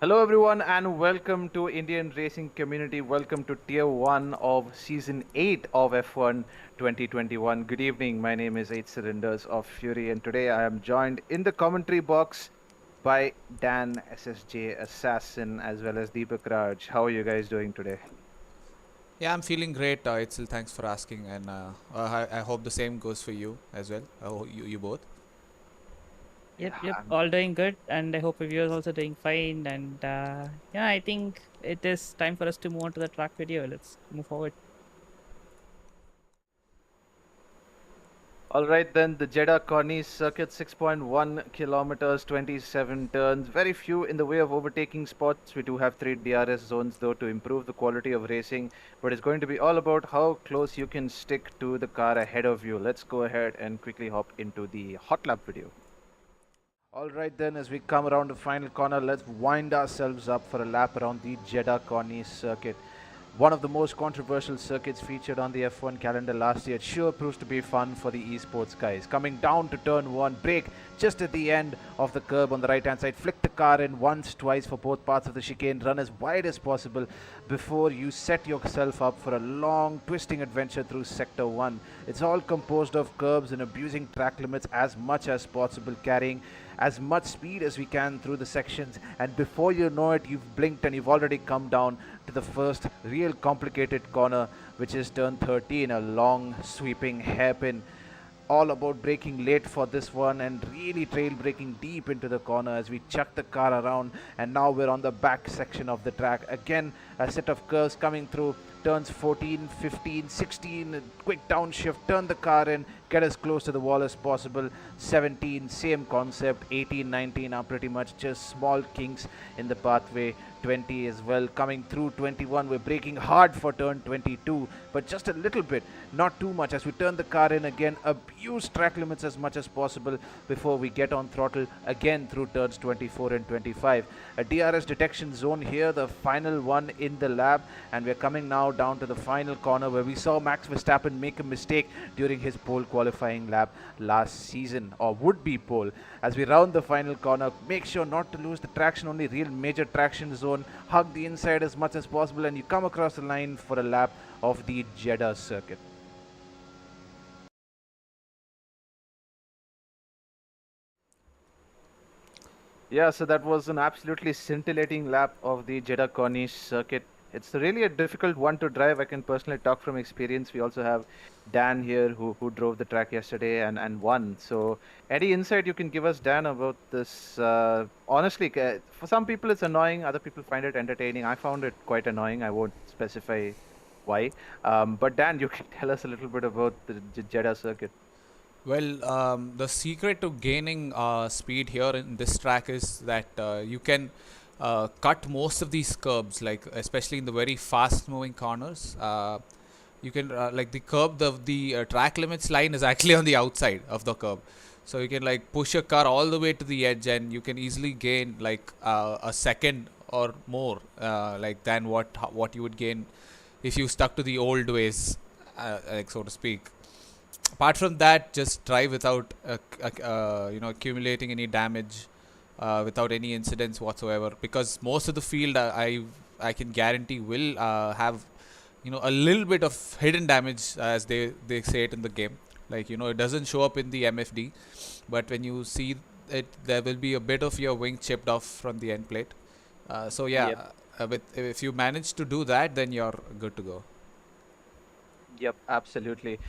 Hello everyone and welcome to Indian racing community. Welcome to Tier 1 of Season 8 of F1 2021. Good evening. My name is 8 Cylinders of Fury and today I am joined in the commentary box by Dan SSJ Assassin as well as Deepakraj. How are you guys doing today? Yeah, I'm feeling great, Itzel. Thanks for asking, and I hope the same goes for you as well. You both. Yeah, Yep, all doing good, and I hope the viewers also doing fine. And yeah, I think it is time for us to move on to the track video. Let's move forward. All right, then the Jeddah Corniche circuit, 6.1 kilometers, 27 turns. Very few in the way of overtaking spots. We do have 3 DRS zones, though, to improve the quality of racing. But it's going to be all about how close you can stick to the car ahead of you. Let's go ahead and quickly hop into the Hotlap video. All right, then, as we come around the final corner, let's wind ourselves up for a lap around the Jeddah Corniche circuit. One of the most controversial circuits featured on the F1 calendar last year. It sure proves to be fun for the esports guys. Coming down to turn 1, brake just at the end of the curb on the right hand side. Flick the car in once, twice for both parts of the chicane. Run as wide as possible before you set yourself up for a long twisting adventure through Sector 1. It's all composed of curbs and abusing track limits as much as possible, carrying as much speed as we can through the sections, and before you know it, you've blinked and you've already come down to the first real complicated corner, which is turn 13, a long sweeping hairpin. All about braking late for this one and really trail braking deep into the corner as we chuck the car around, and now we're on the back section of the track. Again, a set of curves coming through turns 14, 15, 16, quick downshift, turn the car in, get as close to the wall as possible. 17, same concept. 18, 19 are pretty much just small kinks in the pathway. 20 as well coming through. 21, we're braking hard for turn 22, but just a little bit, not too much, as we turn the car in again. Abuse track limits as much as possible before we get on throttle again through turns 24 and 25. A DRS detection zone here, the final one in the lap, and we're coming now down to the final corner where we saw Max Verstappen make a mistake during his pole qualifying lap last season, or would be pole. As we round the final corner, make sure not to lose the traction, only real major traction zone. Hug the inside as much as possible, and you come across the line for a lap of the Jeddah circuit. Yeah, so that was an absolutely scintillating lap of the Jeddah Corniche circuit. It's really a difficult one to drive. I can personally talk from experience. We also have Dan here who drove the track yesterday and won. So any insight you can give us, Dan, about this? Honestly, for some people it's annoying. Other people find it entertaining. I found it quite annoying. I won't specify why. But Dan, you can tell us a little bit about the Jeddah circuit. Well, the secret to gaining speed here in this track is that you can cut most of these curbs, like especially in the very fast-moving corners. You can like the curb, the track limits line is actually on the outside of the curb, so you can like push your car all the way to the edge, and you can easily gain like a second or more, like than what you would gain if you stuck to the old ways, like so to speak. Apart from that, just drive without accumulating any damage, without any incidents whatsoever, because most of the field I can guarantee will have a little bit of hidden damage, as they say it in the game. Like it doesn't show up in the MFD, but when you see it, there will be a bit of your wing chipped off from the end plate. So yeah, Yep. if you manage to do that, then you're good to go. Yep, absolutely.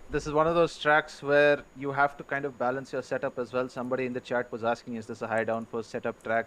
This is one of those tracks where you have to kind of balance your setup as well. Somebody in the chat was asking, is this a high downforce setup track?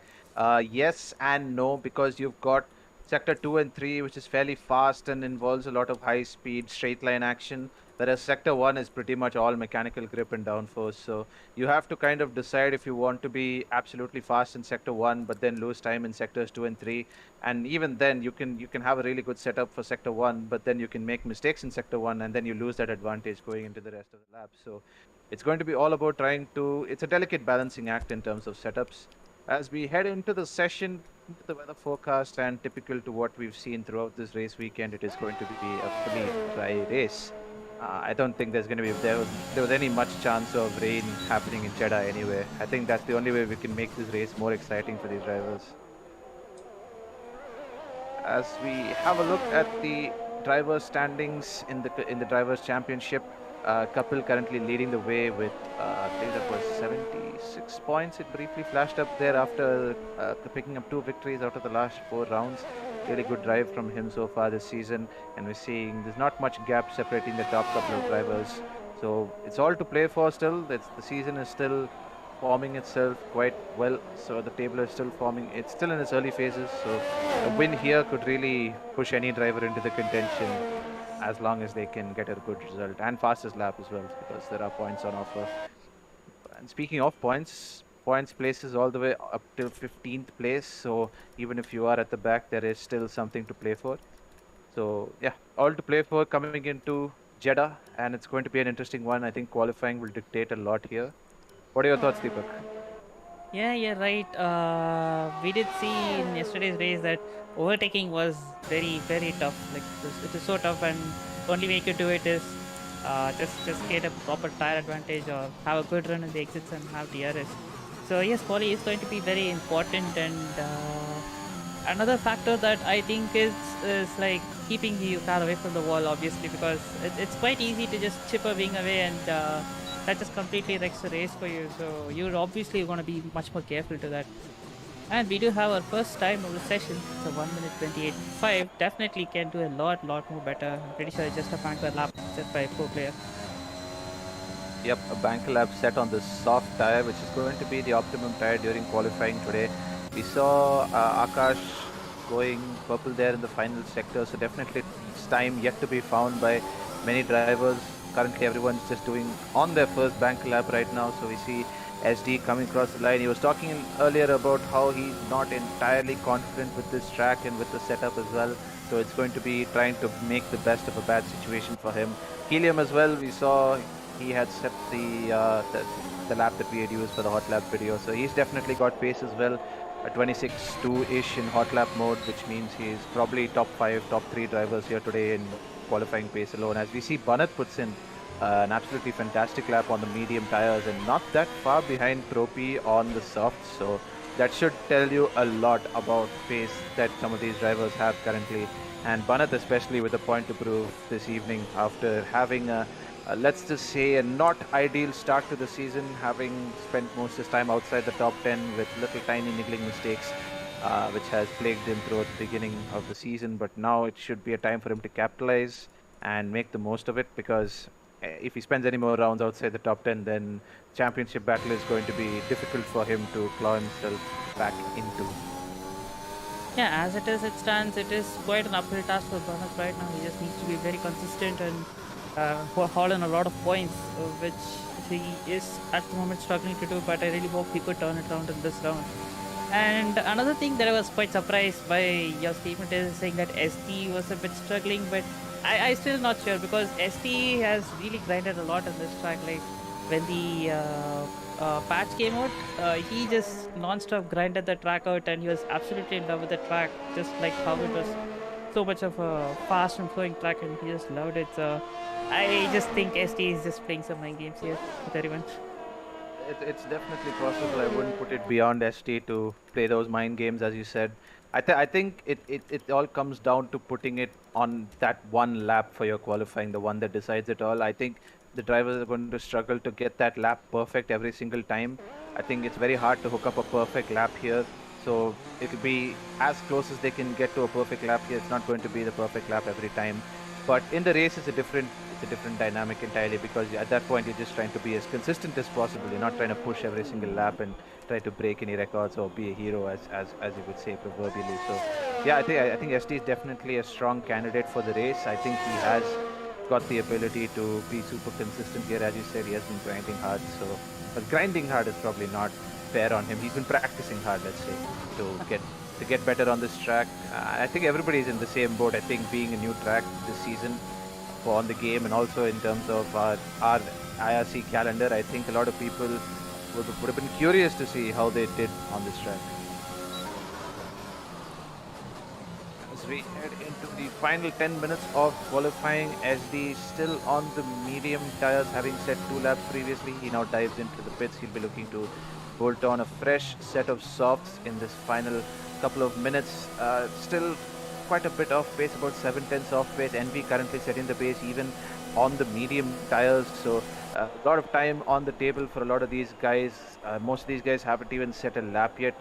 Yes and no, because you've got sector 2 and 3, which is fairly fast and involves a lot of high speed straight line action, whereas sector 1 is pretty much all mechanical grip and downforce. So you have to kind of decide if you want to be absolutely fast in sector 1 but then lose time in sectors 2 and 3. And even then you can have a really good setup for sector 1, but then you can make mistakes in sector 1 and then you lose that advantage going into the rest of the lap. So it's going to be all about trying to, it's a delicate balancing act in terms of setups. As we head into the session, into the weather forecast, and typical to what we've seen throughout this race weekend, it is going to be a fully dry race. I don't think there's going to be there was any much chance of rain happening in Jeddah anyway. I think that's the only way we can make this race more exciting for these drivers. as we have a look at the drivers' standings in the drivers' championship. Kapil currently leading the way with I think that was 76 points. It briefly flashed up there after picking up 2 victories out of the last 4 rounds. Really good drive from him so far this season, and we're seeing there's not much gap separating the top couple of drivers. So it's all to play for still. The season is still forming itself quite well. So the table is still forming. It's still in its early phases. So a win here could really push any driver into the contention as long as they can get a good result and fastest lap as well, because there are points on offer. And speaking of points, points places all the way up till 15th place. So even if you are at the back, there is still something to play for. So yeah, all to play for coming into Jeddah, and it's going to be an interesting one. I think qualifying will dictate a lot here. What are your thoughts, Deepak? Yeah, you're right. We did see in yesterday's race that overtaking was very, very tough. Like it is so tough, and only way you could do it is just get a proper tire advantage or have a good run in the exits and have DRS. So yes, quali is going to be very important, and another factor that I think is like keeping the car away from the wall, obviously, because it's quite easy to just chip a wing away and. That just completely wrecks the race for you. So you're obviously going to be much more careful to that. And we do have our first time of the session. So 1 minute 28.5 definitely can do a lot more better. I'm pretty sure it's just a banker lap set by a pro player. Yep, a banker lap set on the soft tire, which is going to be the optimum tire during qualifying today. We saw Akash going purple there in the final sector, so definitely it's time yet to be found by many drivers. Currently everyone's just doing on their first bank lap right now, so we see SD coming across the line. He was talking earlier about how he's not entirely confident with this track and with the setup as well, so it's going to be trying to make the best of a bad situation for him. Helium as well, we saw he had set the lap that we had used for the Hotlap video, so he's definitely got pace as well. A 26.2-ish in Hotlap mode, which means he's probably top 5, top 3 drivers here today in qualifying pace alone. As we see, Banat puts in an absolutely fantastic lap on the medium tires and not that far behind Propi on the softs. So that should tell you a lot about pace that some of these drivers have currently. And Banat especially with a point to prove this evening after having let's just say a not ideal start to the season, having spent most of his time outside the top 10 with little tiny niggling mistakes. Which has plagued him throughout the beginning of the season, but now it should be a time for him to capitalize and make the most of it, because if he spends any more rounds outside the top 10, then championship battle is going to be difficult for him to claw himself back into. Yeah, as it stands, it is quite an uphill task for Bernard right now. He just needs to be very consistent and haul in a lot of points, which he is at the moment struggling to do, but I really hope he could turn it around in this round. And another thing that I was quite surprised by your statement is saying that SD was a bit struggling, but I still not sure, because SD has really grinded a lot on this track. Like when the patch came out, he just non-stop grinded the track out, and he was absolutely in love with the track, just like how it was so much of a fast and flowing track, and he just loved it. So I just think SD is just playing some mind games here with everyone. It's definitely possible. I wouldn't put it beyond ST to play those mind games, as you said. I think it all comes down to putting it on that one lap for your qualifying, the one that decides it all. I think the drivers are going to struggle to get that lap perfect every single time. I think it's very hard to hook up a perfect lap here. So it'll be as close as they can get to a perfect lap here. It's not going to be the perfect lap every time. But in the race, it's a different dynamic entirely, because at that point you're just trying to be as consistent as possible. You're not trying to push every single lap and try to break any records or be a hero, as you would say proverbially. So yeah, I think ST is definitely a strong candidate for the race. I think he has got the ability to be super consistent here. As you said, he has been grinding hard. So, but grinding hard is probably not fair on him. He's been practicing hard, let's say, to get better on this track. I think everybody's in the same boat. I think being a new track this season on the game, and also in terms of our IRC calendar, I think a lot of people would have been curious to see how they did on this track. As we head into the final 10 minutes of qualifying, SD still on the medium tires, having set 2 laps previously. He now dives into the pits. He'll be looking to bolt on a fresh set of softs in this final couple of minutes. Still quite a bit off pace, about 7 tenths off pace. NV currently setting the pace even on the medium tires. So a lot of time on the table for a lot of these guys. Most of these guys haven't even set a lap yet.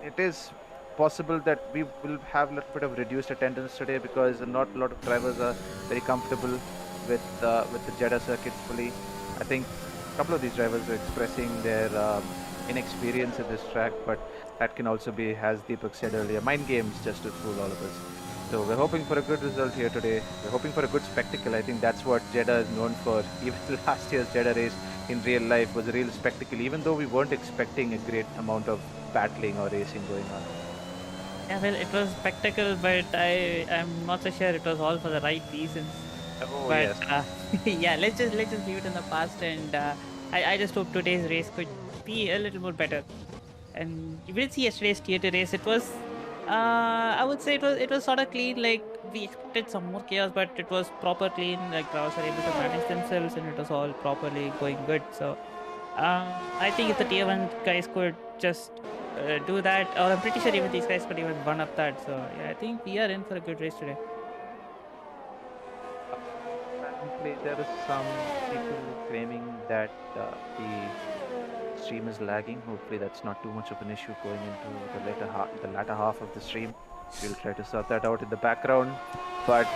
It is possible that we will have a little bit of reduced attendance today because not a lot of drivers are very comfortable with the Jeddah circuit fully. I think a couple of these drivers are expressing their inexperience at this track, but that can also be, as Deepak said earlier, mind games just to fool all of us. So we're hoping for a good result here today. We're hoping for a good spectacle. I think that's what Jeddah is known for. Even last year's Jeddah race in real life was a real spectacle, even though we weren't expecting a great amount of battling or racing going on. Yeah, well, it was spectacle, but I'm not so sure it was all for the right reasons. Oh, But yes. yeah, let's just leave it in the past, and I just hope today's race could be a little more better. And you did see yesterday's Tier-2 race. It was, I would say it was sort of clean. Like we expected some more chaos, but it was proper clean. Like drivers were able to manage themselves, and it was all properly going good. So I think if the Tier-1 guys could just do that, or I'm pretty sure even these guys could even run up that. So yeah, I think we are in for a good race today. Apparently, there is some people claiming that the stream is lagging. Hopefully, that's not too much of an issue going into the latter half of the stream. We'll try to sort that out in the background. But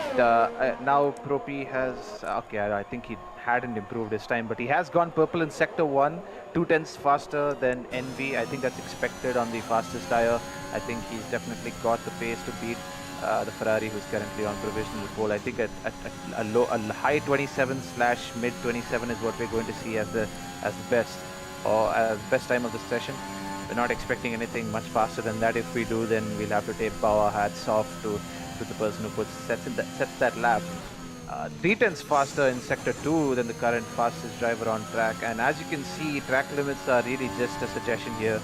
now Propi has okay. I think he hadn't improved his time, but he has gone purple in sector 1, 2 tenths faster than NV. I think that's expected on the fastest tire. I think he's definitely got the pace to beat the Ferrari, who's currently on provisional pole. I think at a high 27 / mid 27 is what we're going to see as the best or as best time of the session. We're not expecting anything much faster than that. If we do, then we'll have to take our hats off to the person who sets that lap. 3 tenths faster in sector 2 than the current fastest driver on track. And as you can see, track limits are really just a suggestion here.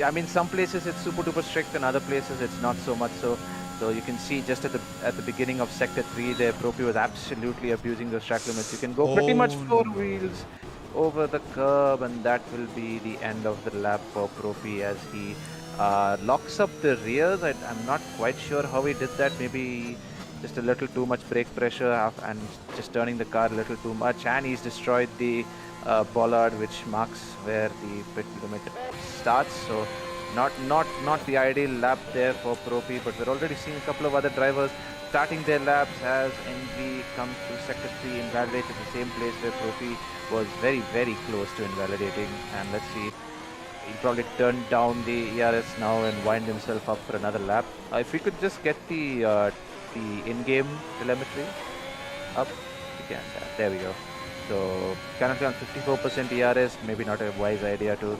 I mean, some places it's super duper strict, and other places it's not so much so. So you can see just at the beginning of sector 3 there, Propi was absolutely abusing those track limits. You can go pretty much 4 wheels over the curb, and that will be the end of the lap for Propi as he locks up the rears. I'm not quite sure how he did that. Maybe just a little too much brake pressure and just turning the car a little too much, and he's destroyed the bollard, which marks where the pit limit starts. So not the ideal lap there for Propi, but we're already seeing a couple of other drivers starting their laps as NV comes to sector 3, invalidates at the same place where Propi was very, very close to invalidating. And let's see, he'll probably turn down the ERS now and wind himself up for another lap. If we could just get the in-game telemetry up, we can. There we go. So currently on 54% ERS, maybe not a wise idea to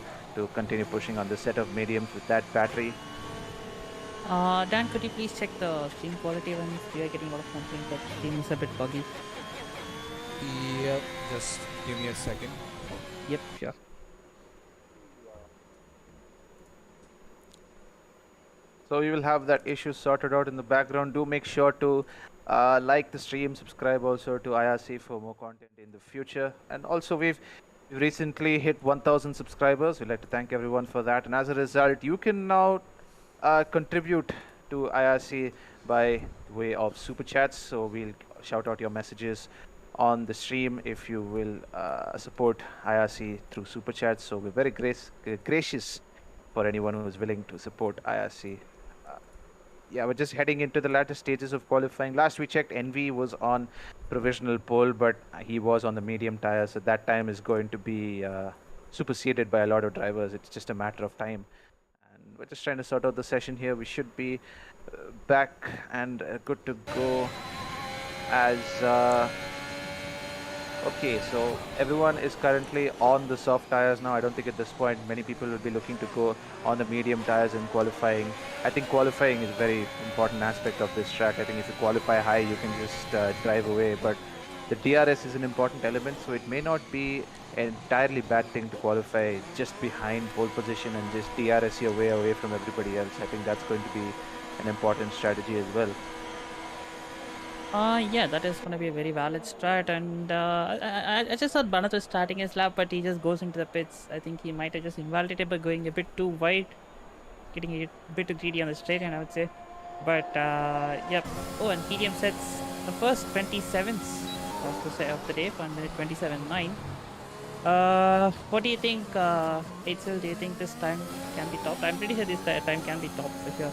continue pushing on this set of mediums with that battery. Dan, could you please check the stream quality when we are getting a lot of complaints that the stream is a bit buggy? Yep, just give me a second. Yep, sure. So we will have that issue sorted out in the background. Do make sure to like the stream, subscribe also to IRC for more content in the future. And also we've recently hit 1,000 subscribers. We'd like to thank everyone for that. And as a result, you can now contribute to IRC by way of super chats. So we'll shout out your messages on the stream if you will support IRC through super chats. So we're very gracious for anyone who is willing to support IRC. Yeah, we're just heading into the latter stages of qualifying. Last we checked, NV was on provisional pole, but he was on the medium tire, so that time is going to be superseded by a lot of drivers. It's just a matter of time. And we're just trying to sort out the session here. We should be back and good to go as... Okay, so everyone is currently on the soft tires now. I don't think at this point many people will be looking to go on the medium tires in qualifying. I think qualifying is a very important aspect of this track. I think if you qualify high, you can just drive away. But the DRS is an important element, so it may not be an entirely bad thing to qualify just behind pole position and just DRS your way away from everybody else. I think that's going to be an important strategy as well. Yeah, that is going to be a very valid strat, and I just thought Banath was starting his lap, but he just goes into the pits. I think he might have just invalidated by going a bit too wide, getting a bit too greedy on the straight, and I would say. But yep. Oh, and Helium sets the first 27s of the day for 27.9. What do you think, Itzel? Do you think this time can be topped? I'm pretty sure this time can be topped for sure.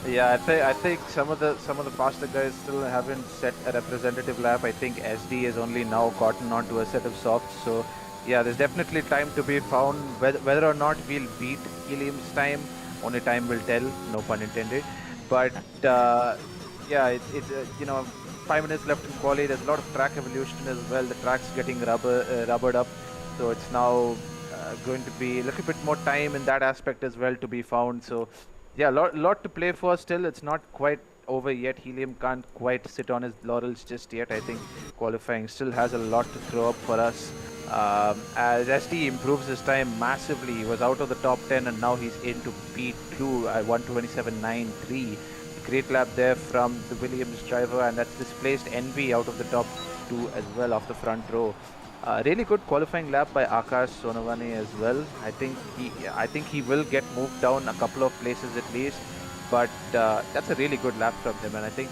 Yeah, I think some of the faster guys still haven't set a representative lap. I think SD has only now gotten onto a set of softs. So yeah, there's definitely time to be found. Whether or not we'll beat Helium's time, only time will tell. No pun intended. But yeah, you know, 5 minutes left in quali. There's a lot of track evolution as well. The track's getting rubbered up, so it's now going to be a little bit more time in that aspect as well to be found. So yeah, lot to play for still. It's not quite over yet. Helium can't quite sit on his laurels just yet. I think qualifying still has a lot to throw up for us. As SD improves his time massively, he was out of the top 10 and now he's into P2 at 127.93. Great lap there from the Williams driver, and that's displaced Envy out of the top 2 as well off the front row. Really good qualifying lap by Akash Sonavane as well. I think he will get moved down a couple of places at least, but that's a really good lap from him, and I think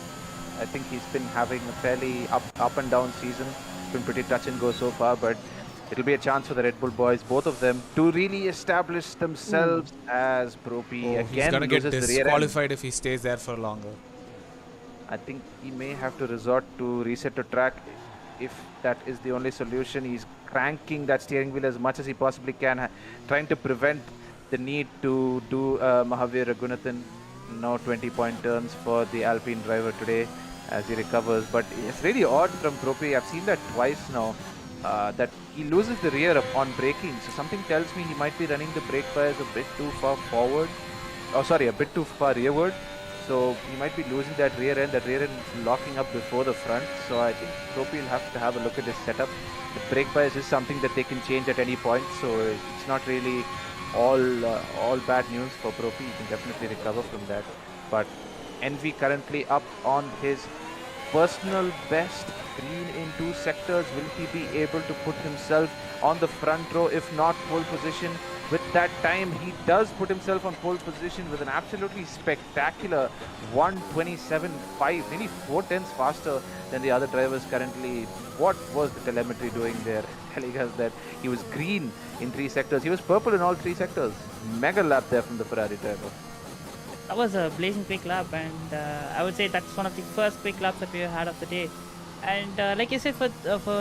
he's been having a fairly up and down season. It's been pretty touch and go so far, but it'll be a chance for the Red Bull boys, both of them, to really establish themselves as Pro P. Oh, Again, he's gonna get loses the rear end. disqualified if he stays there for longer. I think he may have to resort to reset to track if that is the only solution. He's cranking that steering wheel as much as he possibly can, trying to prevent the need to do Mahavir Raghunathan. Now 20-point turns for the Alpine driver today as he recovers. But it's really odd from Propi. I've seen that twice now, that he loses the rear on braking. So something tells me he might be running the brake bias a bit too far forward. Oh, sorry, a bit too far rearward. So he might be losing that rear end. That rear end is locking up before the front. So I think Propi will have to have a look at his setup. The brake bias is something that they can change at any point. So it's not really all bad news for Propi. He can definitely recover from that. But Envy currently up on his personal best, green in 2 sectors. Will he be able to put himself on the front row, if not pole position? With that time, he does put himself on pole position with an absolutely spectacular 127.5, nearly 4 tenths faster than the other drivers currently. What was the telemetry doing there? Telling us that he was green in 3 sectors. He was purple in all 3 sectors. Mega lap there from the Ferrari driver. That was a blazing quick lap, and I would say that's one of the first quick laps that we had of the day. And like you said, for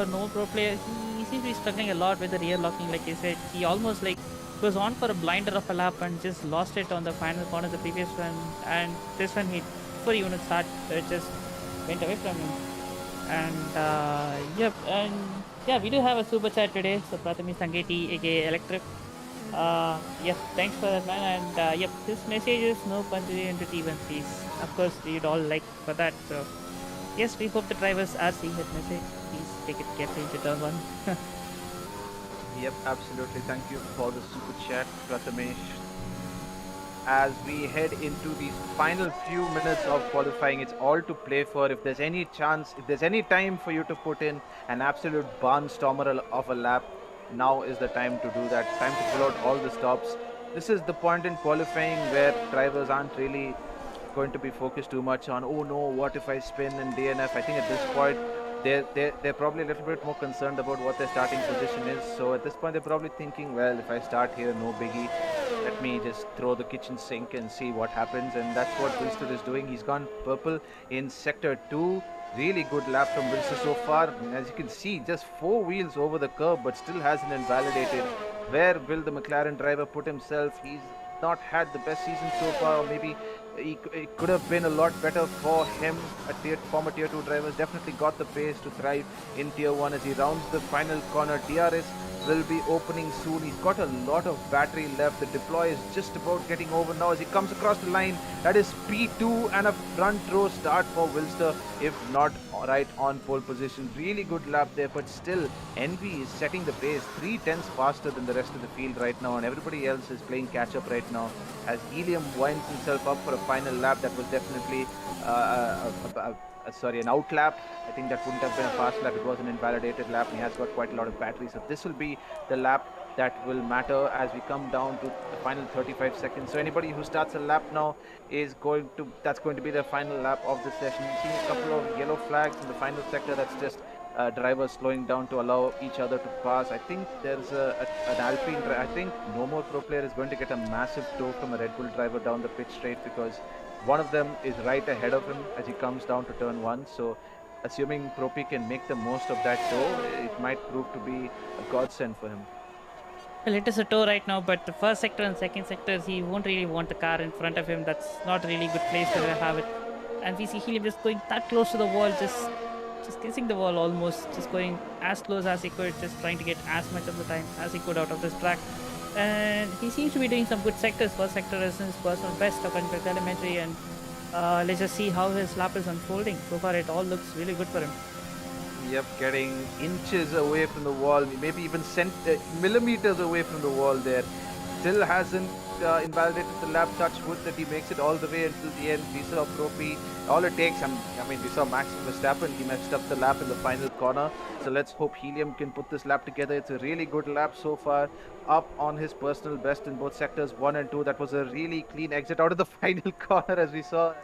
no pro player, he seems to be struggling a lot with the rear locking. Like you said, he almost like was on for a blinder of a lap and just lost it on the final corner of the previous one. And this one, before he even start, it just went away from him. And yep, and yeah, we do have a super chat today. So Pratami Sangeti, aka Electric. Yep, thanks for that, man. And yep, this message is no punchery into T1, please. Of course, we'd all like for that. So yes, we hope the drivers are seeing that message. Please take it carefully into turn 1. Yep, absolutely. Thank you for the super chat, Prathamesh. As we head into these final few minutes of qualifying, it's all to play for. If there's any chance, if there's any time for you to put in an absolute barnstormer of a lap, now is the time to do that. Time to pull out all the stops. This is the point in qualifying where drivers aren't really going to be focused too much on, oh no, what if I spin in DNF? I think at this point, they're probably a little bit more concerned about what their starting position is. So at this point, they're probably thinking, well, if I start here, no biggie. Let me just throw the kitchen sink and see what happens. And that's what Wilster is doing. He's gone purple in sector 2. Really good lap from Wilster so far. As you can see, just 4 wheels over the curb, but still hasn't invalidated. Where will the McLaren driver put himself? He's not had the best season so far, or maybe it could have been a lot better for him. Former tier 2 drivers definitely got the pace to thrive in tier 1 as he rounds the final corner. DRS will be opening soon. He's got a lot of battery left. The deploy is just about getting over now as he comes across the line. That is P2 and a front row start for Wilster, if not right on pole position. Really good lap there, but still Envy is setting the pace 3 tenths faster than the rest of the field right now, and everybody else is playing catch up right now as Helium winds himself up for a final lap. That was definitely an out lap. I think that wouldn't have been a fast lap. It was an invalidated lap, and he has got quite a lot of battery. So this will be the lap that will matter as we come down to the final 35 seconds. So anybody who starts a lap now that's going to be their final lap of the session. Seeing a couple of yellow flags in the final sector, that's just drivers slowing down to allow each other to pass. I think there's an Alpine. I think no more pro player is going to get a massive tow from a Red Bull driver down the pitch straight, because one of them is right ahead of him as he comes down to turn 1. So assuming Propi can make the most of that tow, it might prove to be a godsend for him. Well, it is a tow right now, but the first sector and second sectors, he won't really want the car in front of him. That's not a really good place to have it. And we see Helium just going that close to the wall, just kissing the wall almost, just going as close as he could, just trying to get as much of the time as he could out of this track. And he seems to be doing some good sectors. First sector is his personal best according to telemetry, and let's just see how his lap is unfolding. So far, it all looks really good for him. Yep, getting inches away from the wall, maybe even millimeters away from the wall there. Still hasn't invalidated the lap. Touch wood that he makes it all the way until the end. We saw Propi. All it takes, we saw Max Verstappen. He messed up the lap in the final corner. So let's hope Helium can put this lap together. It's a really good lap so far. Up on his personal best in both sectors 1 and 2. That was a really clean exit out of the final corner, as we saw.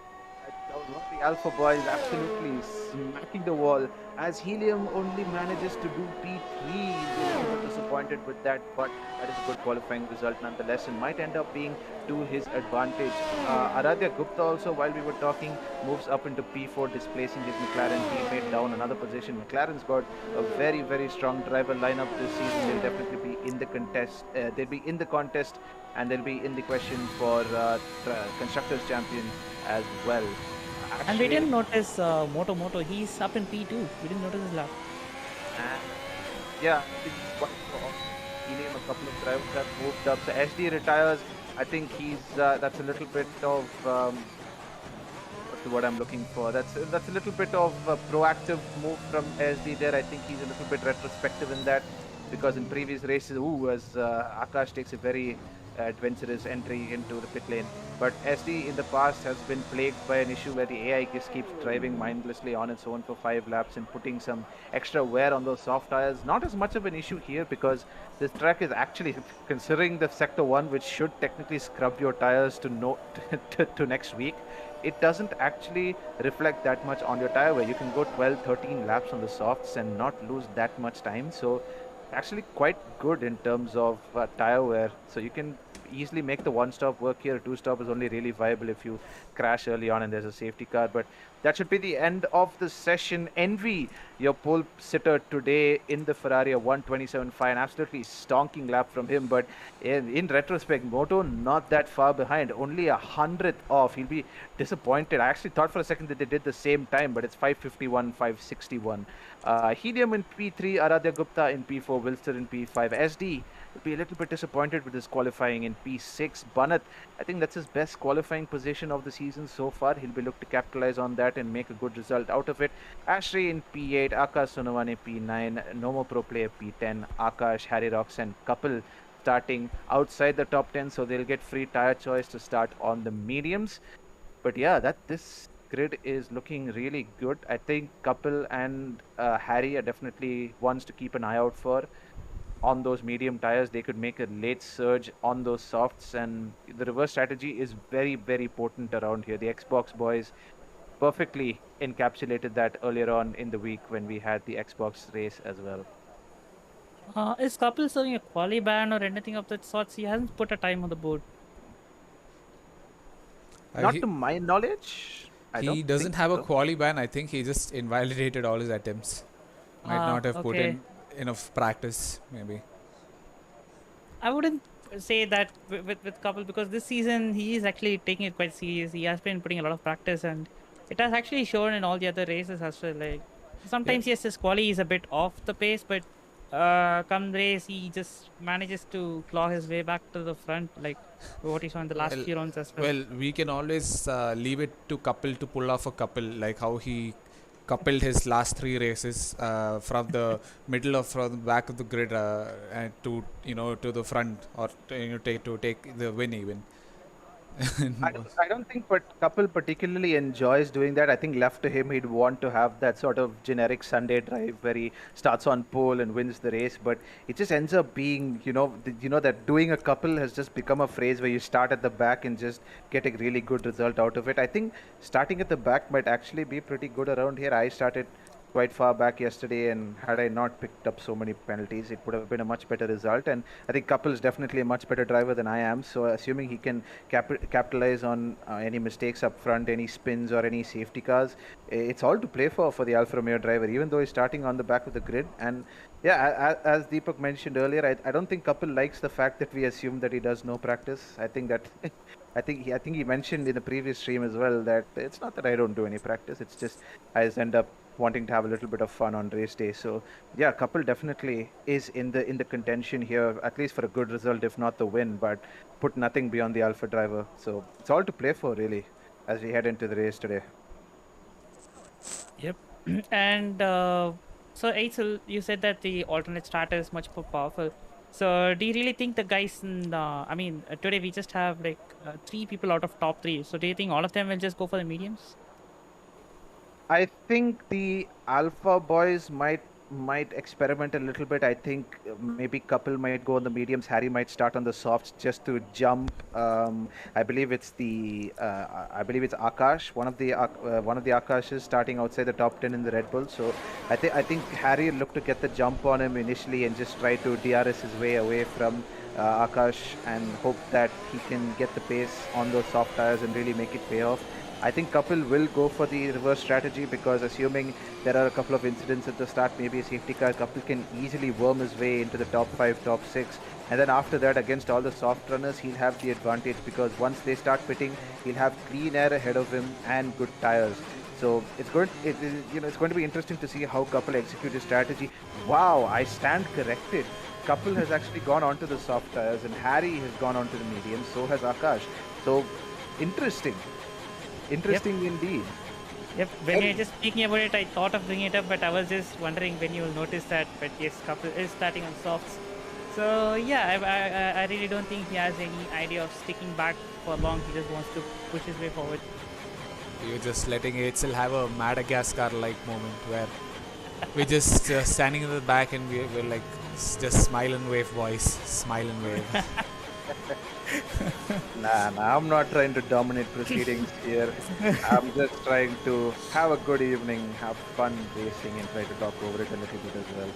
That was one of the Alpha boys absolutely smacking the wall, as Helium only manages to do P3. He's a little bit disappointed with that, but that is a good qualifying result nonetheless, and might end up being to his advantage. Aradhya Gupta also, while we were talking, moves up into P4, displacing his McLaren teammate down another position. McLaren's got a very, very strong driver lineup this season. They'll definitely be in the contest. They'll be in the contest, and they'll be in the question for Constructors Champion as well. And we didn't notice Moto. He's up in P2. We didn't notice his lap. Yeah, I think Helium, a couple of drivers have moved up. So SD retires. I think he's that's a little bit of what's the word I'm looking for? That's a little bit of a proactive move from SD there. I think he's a little bit retrospective in that, because in previous races, as Akash takes a very adventurous entry into the pit lane. But SD in the past has been plagued by an issue where the AI just keeps driving mindlessly on its own for 5 laps and putting some extra wear on those soft tires. Not as much of an issue here, because this track is actually, considering the Sector 1, which should technically scrub your tires to next week, it doesn't actually reflect that much on your tire wear. You can go 12, 13 laps on the softs and not lose that much time. So actually quite good in terms of tire wear. So you can easily make the 1-stop work here. A 2-stop is only really viable if you crash early on and there's a safety car. But that should be the end of the session. Envy, your pole sitter today in the Ferrari, a 1:27.5, an absolutely stonking lap from him. But in retrospect, Moto not that far behind, only 100th off. He'll be disappointed. I actually thought for a second that they did the same time, but it's 5:51, 5:61. Helium in P3, Aradhya Gupta in P4, Wilster in P5. SD will be a little bit disappointed with his qualifying in P6. Banat, I think that's his best qualifying position of the season so far. He'll be looking to capitalize on that and make a good result out of it. Ashray in P8, Akash Sonawane P9, Nomo Pro Player P10, Akash, Harry Rocks and Couple starting outside the top 10, so they'll get free tire choice to start on the mediums. But yeah, this grid is looking really good. I think Couple and Harry are definitely ones to keep an eye out for. On those medium tires, they could make a late surge on those softs, and the reverse strategy is very, very potent around here. The Xbox boys perfectly encapsulated that earlier on in the week when we had the Xbox race as well. Is Couple serving a quali ban or anything of that sort? He hasn't put a time on the board. Not to my knowledge. He doesn't have a quali ban. I think he just invalidated all his attempts. Might not have put in enough practice, maybe. I wouldn't say that with Couple, because this season he is actually taking it quite serious. He has been putting a lot of practice, and it has actually shown in all the other races as well. Like sometimes yes, his quali is a bit off the pace, but come race he just manages to claw his way back to the front, like what he saw in the last few rounds as well. Well, we can always leave it to Couple to pull off a couple, like how he coupled his last 3 races from the middle of from the back of the grid and to the front, or to take the win even. I don't think but Couple particularly enjoys doing that. I think left to him, he'd want to have that sort of generic Sunday drive where he starts on pole and wins the race. But it just ends up being, that doing a couple has just become a phrase where you start at the back and just get a really good result out of it. I think starting at the back might actually be pretty good around here. I started quite far back yesterday, and had I not picked up so many penalties, it would have been a much better result. And I think Couple is definitely a much better driver than I am. So assuming he can capitalize on any mistakes up front, any spins or any safety cars, it's all to play for the Alfa Romeo driver, even though he's starting on the back of the grid. And yeah, as Deepak mentioned earlier, I don't think Couple likes the fact that we assume that he does no practice. I think that I think he mentioned in the previous stream as well that it's not that I don't do any practice. It's just I just end up wanting to have a little bit of fun on race day. So yeah, Couple definitely is in the contention here, at least for a good result, if not the win. But put nothing beyond the Alpha driver. So it's all to play for really, as we head into the race today. Yep. And so Aitzel, you said that the alternate starter is much more powerful. So do you really think the guys in today we just have like 3 people out of top 3. So do you think all of them will just go for the mediums? I think the Alpha boys might experiment a little bit. I think maybe Couple might go on the mediums. Harry might start on the softs just to jump. I believe it's Akash, one of the Akashes starting outside the top 10 in the Red Bull. So I think Harry will look to get the jump on him initially and just try to DRS his way away from Akash and hope that he can get the pace on those soft tires and really make it pay off. I think Couple will go for the reverse strategy because assuming there are a couple of incidents at the start, maybe a safety car, Couple can easily worm his way into the top 5, top 6. And then after that, against all the soft runners, he'll have the advantage because once they start pitting, he'll have clean air ahead of him and good tires. So it's going to be interesting to see how Couple execute his strategy. Wow, I stand corrected. Couple has actually gone onto the soft tires and Harry has gone onto the medium. So has Akash. So interesting. Interesting indeed. Yep, when you're just speaking about it, I thought of bringing it up, but I was just wondering when you'll notice that. But yes, Couple is starting on softs. So yeah, I really don't think he has any idea of sticking back for long. He just wants to push his way forward. You're just letting Aitzel have a Madagascar-like moment where we're just standing in the back and we're like, just smile and wave, boys. Smile and wave. Nah, I'm not trying to dominate proceedings here. I'm just trying to have a good evening, have fun racing, and try to talk over it a little bit as well.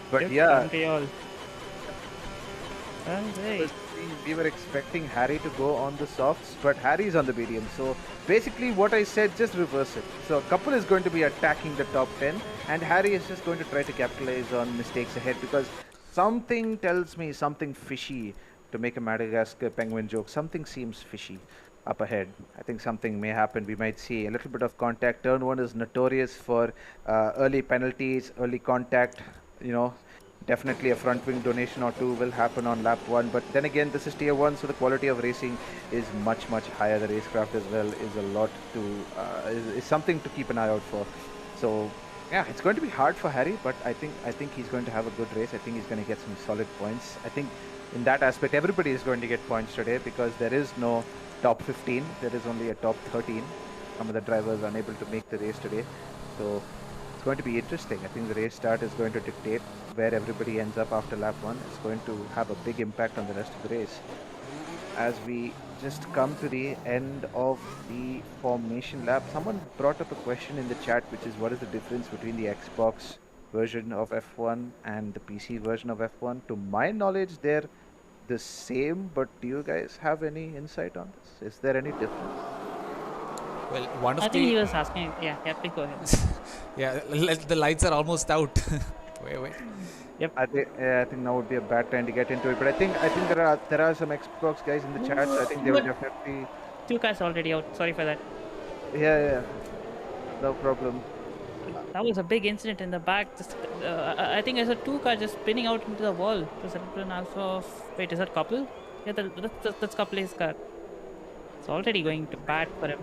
But yeah, we were expecting Harry to go on the softs, but Harry's on the medium. So basically, what I said, just reverse it. So Couple is going to be attacking the top 10, and Harry is just going to try to capitalize on mistakes ahead because something tells me something fishy. To make a Madagascar penguin joke, something seems fishy up ahead. I think something may happen. We might see a little bit of contact. Turn 1 is notorious for early penalties, early contact. Definitely a front wing donation or two will happen on lap 1. But then again, this is tier 1, so the quality of racing is much, much higher. The racecraft as well is a lot is something to keep an eye out for. So yeah, it's going to be hard for Harry, but I think he's going to have a good race. I think he's going to get some solid points. I think in that aspect, everybody is going to get points today because there is no top 15. There is only a top 13. Some of the drivers unable to make the race today. So it's going to be interesting. I think the race start is going to dictate where everybody ends up after lap 1. It's going to have a big impact on the rest of the race. As we just come to the end of the formation lap, someone brought up a question in the chat, which is what is the difference between the Xbox version of F1 and the PC version of F1? To my knowledge, they're the same, but do you guys have any insight on this? Is there any difference? Well, I think he was asking. Yeah, please go ahead. Yeah, the lights are almost out. wait. Yep. I think now would be a bad time to get into it, but I think there are some Xbox guys in the chat. So I think they will definitely. 2 cars already out. Sorry for that. Yeah, no problem. That was a big incident in the back. Just, I think there's a 2 car just spinning out into the wall. There's an Alpha of... Wait, is that Couple? Yeah, that's Couple's car. It's already going to bad for him.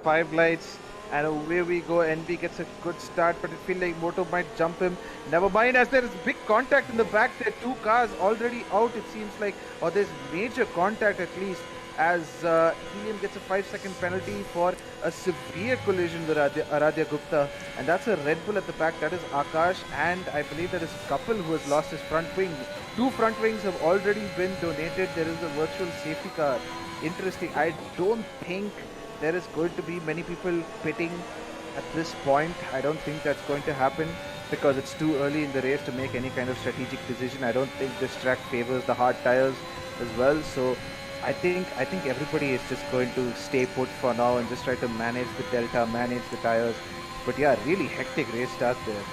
5 lights, and away we go. NB gets a good start, but it feels like Moto might jump him. Never mind, as there is big contact in the back. There are 2 cars already out, it seems like. Or there's major contact at least. as Helium gets a 5-second penalty for a severe collision with Aradhya Gupta, and that's a Red Bull at the back. That is Akash, and I believe that is Kapil who has lost his front wing. 2 front wings have already been donated. There is a virtual safety car. Interesting. I don't think there is going to be many people pitting at this point. I don't think that's going to happen because it's too early in the race to make any kind of strategic decision. I don't think this track favors the hard tires as well. So I think everybody is just going to stay put for now and just try to manage the delta, manage the tires. But yeah, really hectic race start there.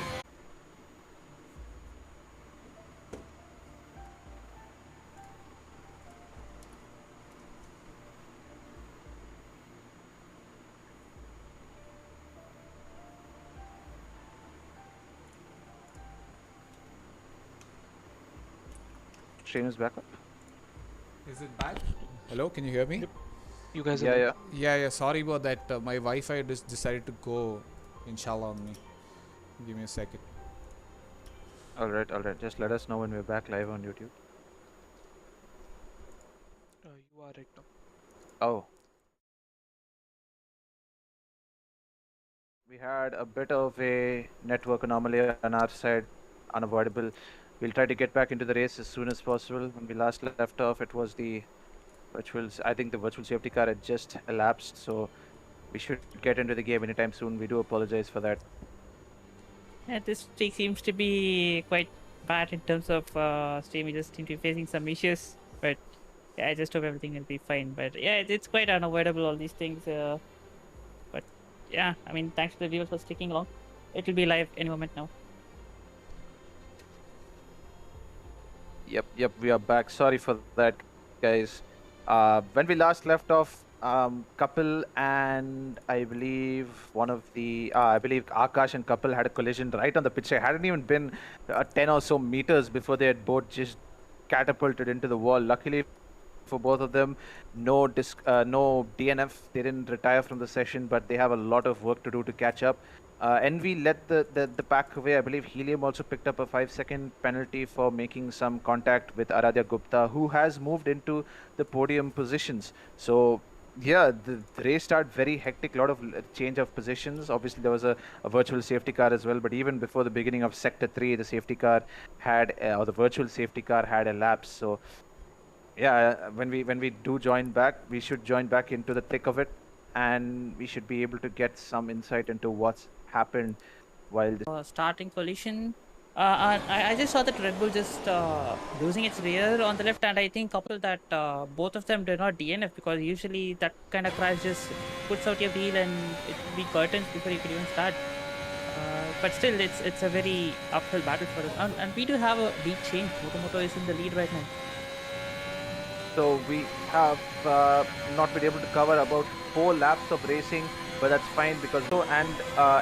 Train is back up. Is it back? Hello, can you hear me? Yep. You guys Yeah. Yeah. Sorry about that. My Wi-Fi just decided to go, inshallah, on me. Give me a second. All right. Just let us know when we're back live on YouTube. you are right now. Oh. We had a bit of a network anomaly on our side, unavoidable. We'll try to get back into the race as soon as possible. When we last left off, it was the I think the virtual safety car had just elapsed, so we should get into the game anytime soon. We do apologize for that. Yeah, this streak seems to be quite bad in terms of stream. We just seem to be facing some issues, but yeah, I just hope everything will be fine. But yeah, it's quite unavoidable, all these things. But yeah, I mean, thanks to the viewers for sticking along. It will be live any moment now. Yep, we are back. Sorry for that, guys. When we last left off, Kapil and I believe I believe Akash and Kapil had a collision right on the pitch. It hadn't even been 10 or so meters before they had both just catapulted into the wall. Luckily for both of them, no DNF. They didn't retire from the session, but they have a lot of work to do to catch up. Envy let the pack away. I believe Helium also picked up a 5-second penalty for making some contact with Aradhya Gupta, who has moved into the podium positions. So yeah, the race started very hectic, a lot of change of positions. Obviously, there was a virtual safety car as well, but even before the beginning of Sector 3, the safety car had, or the virtual safety car had elapsed. So yeah, when we do join back, we should join back into the thick of it, and we should be able to get some insight into what's happened while this Starting collision. I just saw that Red Bull just losing its rear on the left, and I think couple that both of them did not DNF, because usually that kind of crash just puts out your wheel and it will be curtains before you can even start. But still, it's a very uphill battle for us, and we do have a lead change. Moto is in the lead right now. So we have not been able to cover about 4 laps of racing, but that's fine because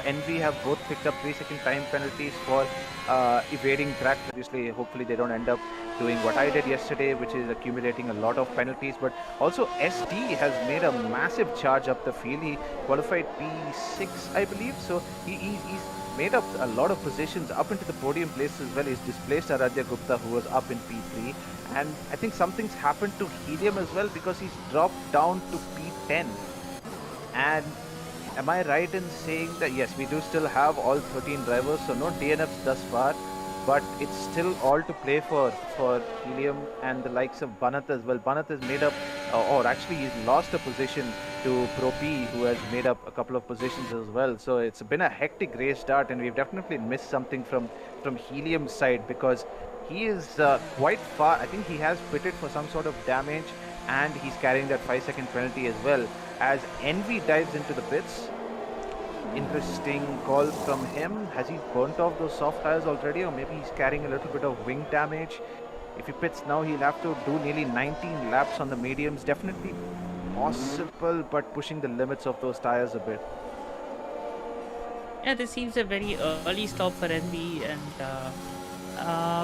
Envy have both picked up 3-second time penalties for evading track. Obviously, hopefully they don't end up doing what I did yesterday, which is accumulating a lot of penalties. But also SD has made a massive charge up the field. He qualified P6, I believe. So he's made up a lot of positions up into the podium place as well. He's displaced Aradhya Gupta, who was up in P3. And I think something's happened to Helium as well, because he's dropped down to P10. And am I right in saying that, yes, we do still have all 13 drivers, so no DNFs thus far, but it's still all to play for Helium and the likes of Banat as well. Banat has made up, or actually he's lost a position to Pro P, who has made up a couple of positions as well. So it's been a hectic race start, and we've definitely missed something from Helium's side, because he is quite far. I think he has pitted for some sort of damage, and he's carrying that 5-second penalty as well. As Envy dives into the pits, interesting call from him. Has he burnt off those soft tires already, or maybe he's carrying a little bit of wing damage? If he pits now, he'll have to do nearly 19 laps on the mediums. Definitely possible, but pushing the limits of those tires a bit. Yeah, this seems a very early stop for Envy, and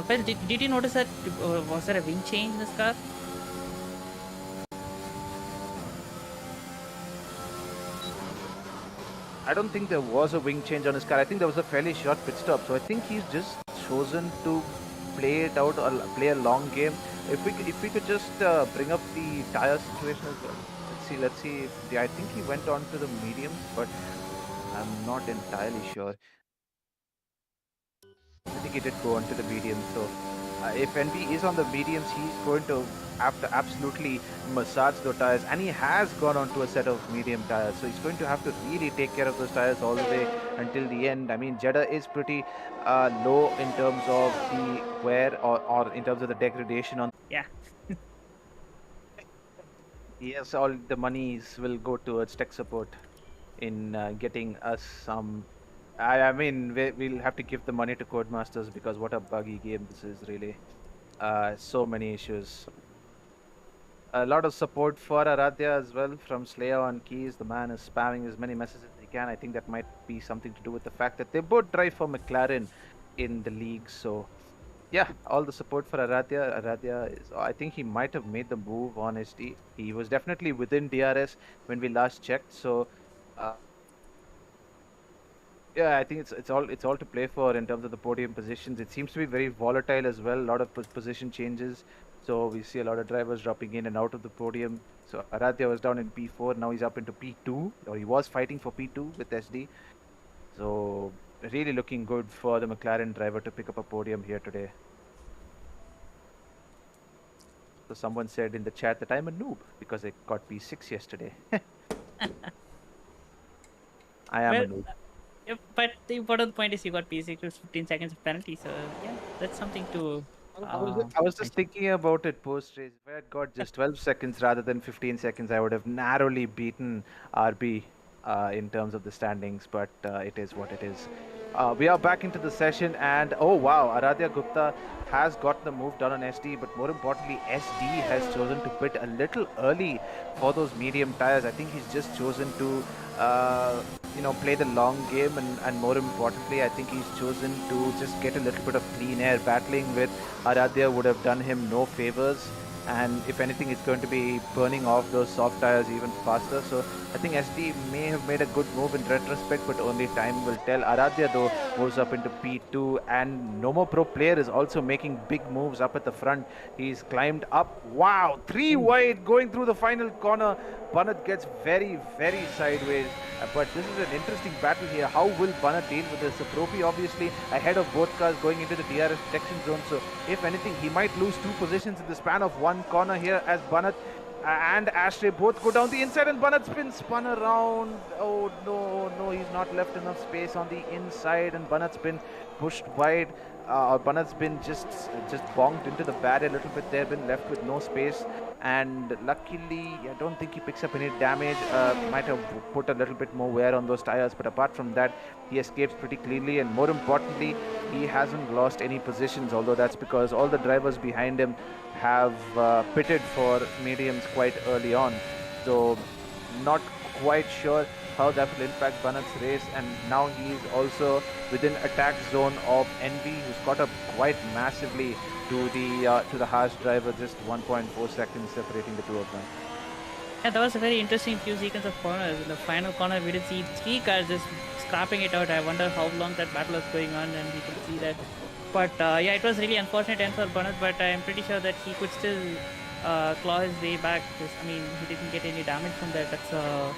well, did you notice that was there a wing change in this car? I don't think there was a wing change on his car. I think there was a fairly short pit stop. So I think he's just chosen to play it out or play a long game. If we could just bring up the tire situation as well. Let's see. I think he went on to the mediums, but I'm not entirely sure. I think he did go onto the medium. So if NB is on the mediums, he's going to have to absolutely massage those tires, and he has gone onto a set of medium tires. So he's going to have to really take care of those tires all the way until the end. I mean, Jeddah is pretty low in terms of the wear or in terms of the degradation on. Yeah. Yes, all the monies will go towards tech support in getting us some. I mean, we'll have to give the money to Codemasters because what a buggy game this is, really. So many issues. A lot of support for Aradhya as well from Slayer on keys. The man is spamming as many messages as he can. I think that might be something to do with the fact that they both drive for McLaren in the league. So, yeah, all the support for Aradhya. Aradhya is, I think he might have made the move on SD. He was definitely within DRS when we last checked. So, yeah, I think it's all to play for in terms of the podium positions. It seems to be very volatile as well. A lot of position changes. So we see a lot of drivers dropping in and out of the podium. So Aradhya was down in P4. Now he's up into P2, or he was fighting for P2 with SD. So really looking good for the McLaren driver to pick up a podium here today. So someone said in the chat that I'm a noob because I got P6 yesterday. I am a noob. Yeah, but the important point is you got P6 with 15 seconds of penalty, so yeah, that's something to. I was just thinking about it post race. If I had got just 12 seconds rather than 15 seconds, I would have narrowly beaten RB in terms of the standings, but it is what it is. We are back into the session, and oh wow, Aradhya Gupta has got the move done on SD, but more importantly, SD has chosen to pit a little early for those medium tires. I think he's just chosen to play the long game, and more importantly, I think he's chosen to just get a little bit of clean air. Battling with Aradhya would have done him no favors, and if anything, it's going to be burning off those soft tires even faster. So I think SD may have made a good move in retrospect, but only time will tell. Aradhya though moves up into P2, and Nomo Pro player is also making big moves up at the front. He's climbed up. Wow, 3 wide going through the final corner. Banat gets very, very sideways. But this is an interesting battle here. How will Banat deal with this? So Profi obviously ahead of both cars going into the DRS protection zone. So if anything, he might lose 2 positions in the span of one corner here as Banat and Ashtray both go down the inside, and Banat's been spun around. Oh no, he's not left enough space on the inside, and Banat's been pushed wide. Banat's been just bonked into the barrier a little bit there, been left with no space, and luckily I don't think he picks up any damage. Might have put a little bit more wear on those tires, but apart from that, he escapes pretty cleanly, and more importantly, he hasn't lost any positions, although that's because all the drivers behind him have pitted for mediums quite early on. So not quite sure how that will impact Banat's race, and now he is also within attack zone of Envy, who's caught up quite massively to the harsh driver, just 1.4 seconds separating the two of them. Yeah, that was a very interesting few seconds of corners. In the final corner, we did see 3 cars just scrapping it out. I wonder how long that battle was going on, and we could see that. But yeah, it was really unfortunate end for Banat, but I'm pretty sure that he could still claw his way back. I mean, he didn't get any damage from that. That's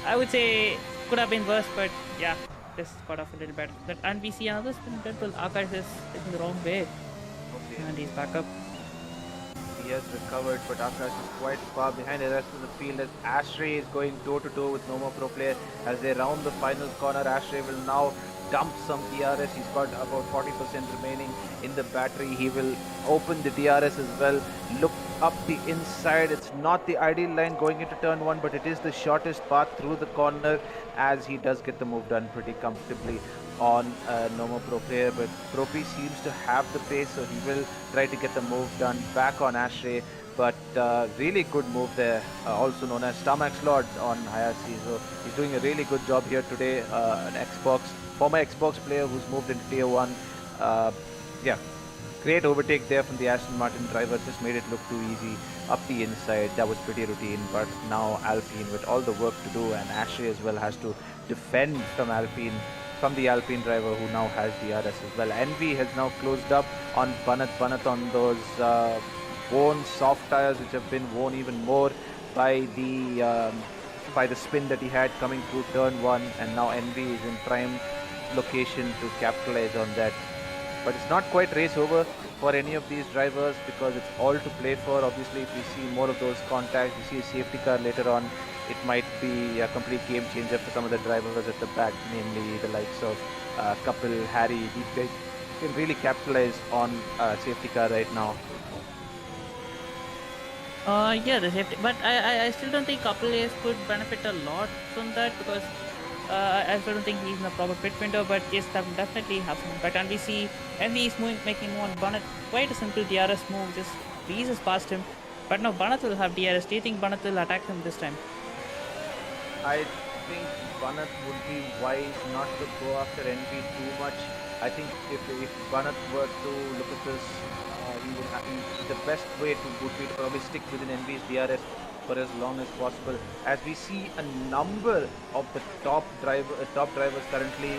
I would say could have been worse, but yeah, just got off a little bit. And we see another spin Red Bull. Akash is in the wrong way, and he's back up. He has recovered, but Akash is quite far behind the rest of the field as Ashtray is going toe-to-toe with Nomo Pro player. As they round the final corner, Ashtray will now dump some DRS. He's got about 40% remaining in the battery. He will open the DRS as well. Look up the inside. It's not the ideal line going into turn 1, but it is the shortest path through the corner, as he does get the move done pretty comfortably on Nomo Pro player. But Profi seems to have the pace, so he will try to get the move done back on Ashtray. But really good move there, also known as Stomach Lord on IRC. So he's doing a really good job here today. An former Xbox player who's moved into Tier 1. Yeah, great overtake there from the Aston Martin driver. Just made it look too easy up the inside. That was pretty routine. But now Alpine with all the work to do, and Ashley as well has to defend from the Alpine driver who now has DRS as well. Envy has now closed up on Banat on those worn soft tires, which have been worn even more by the spin that he had coming through turn 1, and now Envy is in prime location to capitalize on that. But it's not quite race over for any of these drivers because it's all to play for. Obviously, if we see more of those contacts, we see a safety car later on, it might be a complete game changer for some of the drivers at the back, namely the likes of Kapil, Harry. They can really capitalize on safety car right now. Yeah, the safety, but I still don't think Couple Ace could benefit a lot from that because I still don't think he's in a proper pit window, but yes, that will definitely have some impact. And we see Envy is making move on Banat, quite a simple DRS move, just breezes past him. But now Banat will have DRS. Do you think Banat will attack him this time? I think Banat would be wise not to go after Envy too much. I think if Banat were to look at this, the best way would be to probably stick within Envy's DRS for as long as possible. As we see a number of the top drivers currently,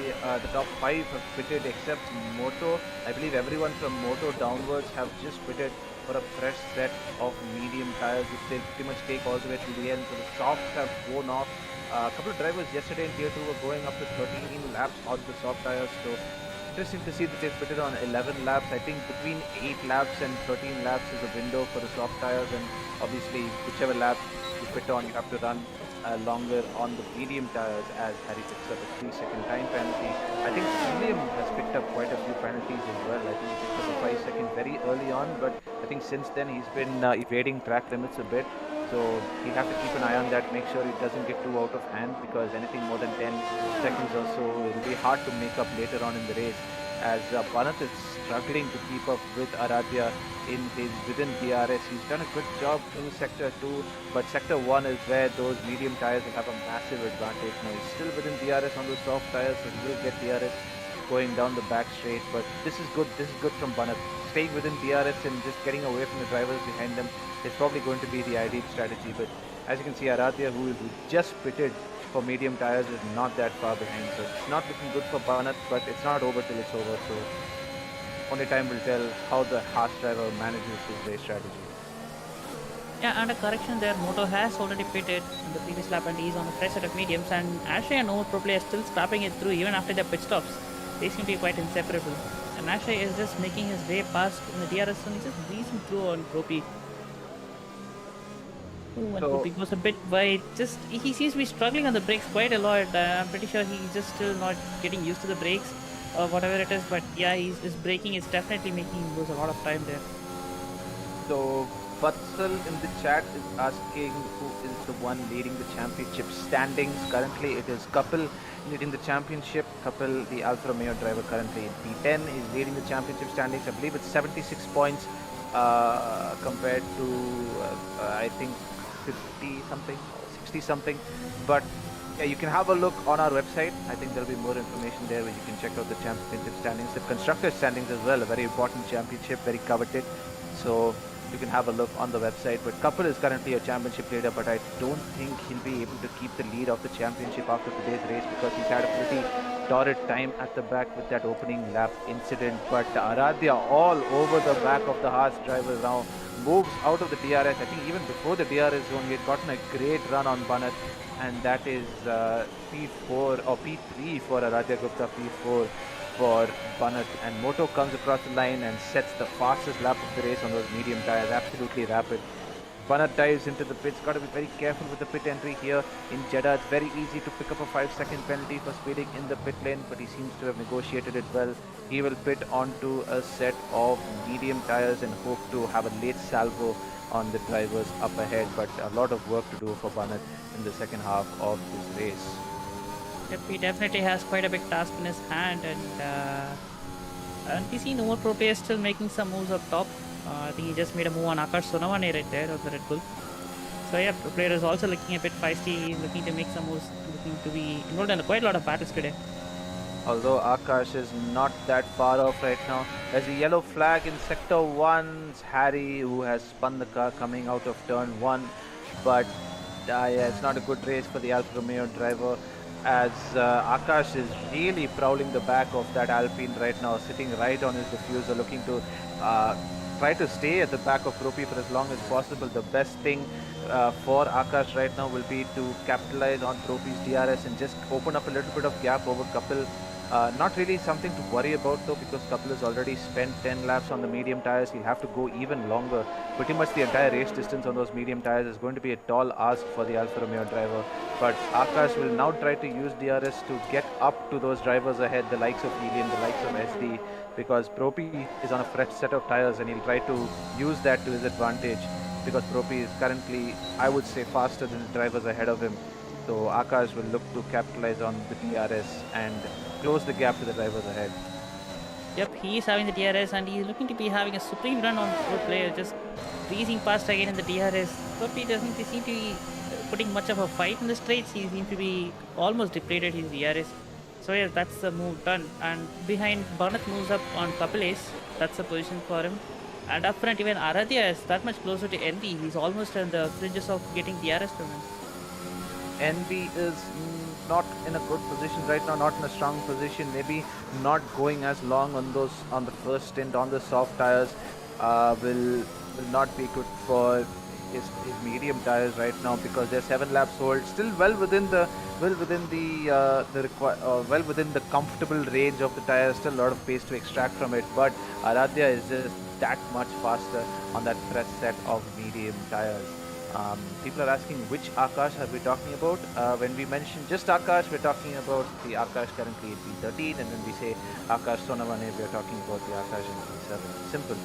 the top 5 have pitted except Moto. I believe everyone from Moto downwards have just pitted for a fresh set of medium tires, which they pretty much take all the way to the end. So the softs have worn off. A couple of drivers yesterday in Tier 2 were going up to 13 laps on the soft tires. So interesting to see that they've pitted on 11 laps. I think between 8 laps and 13 laps is a window for the soft tires, and obviously whichever lap you pit on, you have to run longer on the medium tires as Harry picks up a 3-second time penalty. I think Helium has picked up quite a few penalties as well. I think he picked up a 5-second very early on, but I think since then he's been evading track limits a bit. So he'll have to keep an eye on that, make sure it doesn't get too out of hand, because anything more than 10 seconds or so, it'll be hard to make up later on in the race. As Banat is struggling to keep up with Aradhya within DRS. He's done a good job in Sector 2, but Sector 1 is where those medium tires will have a massive advantage. Now he's still within DRS on those soft tires, so he will get DRS going down the back straight, but this is good from Banat. Staying within DRS and just getting away from the drivers behind them is probably going to be the ideal strategy. But as you can see, Aradhya, who just pitted for medium tires, is not that far behind. So it's not looking good for Banat, but it's not over till it's over. So only time will tell how the Haas driver manages his race strategy. Yeah, and a correction there, Moto has already pitted in the previous lap and he's on a fresh set of mediums, and Ashley and Noah Pro Play are still scrapping it through even after their pit stops. They seem to be quite inseparable. And Ashley is just making his way past in the DRS zone. He's just breezing through on Gropey. Oh, and Gropey goes a bit wide. Just he seems to be struggling on the brakes quite a lot. I'm pretty sure he's just still not getting used to the brakes or whatever it is. But yeah, his braking is definitely making him lose a lot of time there. So Vatsal in the chat is asking who is the one leading the championship standings. Currently it is Kapil leading the championship. Kapil, the Alfa Romeo driver, currently in P10, is leading the championship standings. I believe it's 76 points compared to I think 50 something, 60 something. But yeah, you can have a look on our website. I think there'll be more information there where you can check out the championship standings, the constructor standings as well. A very important championship, very coveted. So you can have a look on the website. But Kapil is currently a championship leader, but I don't think he'll be able to keep the lead of the championship after today's race, because he's had a pretty torrid time at the back with that opening lap incident. But Aradhya all over the back of the Haas driver now, moves out of the DRS. I think even before the DRS zone, he had gotten a great run on Banat, and that is P4 or P3 for Aradhya Gupta, P4 for Banat. And Moto comes across the line and sets the fastest lap of the race on those medium tires, absolutely rapid. Banat dives into the pits. Got to be very careful with the pit entry here in Jeddah. It's very easy to pick up a 5-second penalty for speeding in the pit lane, but he seems to have negotiated it well. He will pit onto a set of medium tires and hope to have a late salvo on the drivers up ahead, but a lot of work to do for Banat in the second half of this race. Yep, he definitely has quite a big task in his hand, and we see Noah Pro Play is still making some moves up top. I think he just made a move on Akash Sonawane right there of the Red Bull. So yeah, Pro Player is also looking a bit feisty. He's looking to make some moves, looking to be involved in quite a lot of battles today. Although Akash is not that far off right now. There's a yellow flag in Sector 1. It's Harry who has spun the car coming out of turn 1. But yeah, it's not a good race for the Alfa Romeo driver, as Akash is really prowling the back of that Alpine right now, sitting right on his diffuser, looking to try to stay at the back of Propi for as long as possible. The best thing for Akash right now will be to capitalize on Propi's DRS and just open up a little bit of gap over Kapil. Not really something to worry about though, because Kapil has already spent 10 laps on the medium tires. He'll have to go even longer. Pretty much the entire race distance on those medium tires is going to be a tall ask for the Alfa Romeo driver. But Akash will now try to use DRS to get up to those drivers ahead, the likes of Helium, the likes of SD, because Propi is on a fresh set of tires and he'll try to use that to his advantage, because Propi is currently, I would say, faster than the drivers ahead of him. So Akash will look to capitalize on the DRS and close the gap to the drivers ahead. Yep, he is having the DRS and he's looking to be having a supreme run on pro player, just breezing past again in the DRS. Propi doesn't seem to be putting much of a fight in the straights. He seems to be almost depleted his DRS. So yes, that's the move done. And behind, Bharat moves up on Kapil. That's the position for him. And up front, even Aradhya is that much closer to Envy. He's almost on the fringes of getting DRS from him. Envy is not in a good position right now, not in a strong position. Maybe not going as long on the first stint on the soft tires will not be good for his medium tires right now, because they're 7 laps old, still well within the comfortable range of the tires. Still a lot of pace to extract from it, but Aradhya is just that much faster on that fresh set of medium tires. People are asking which Akash are we talking about. When we mention just Akash, we're talking about the Akash currently in P13, and when we say Akash Sonawane, we're talking about the Akash in P7. Simple.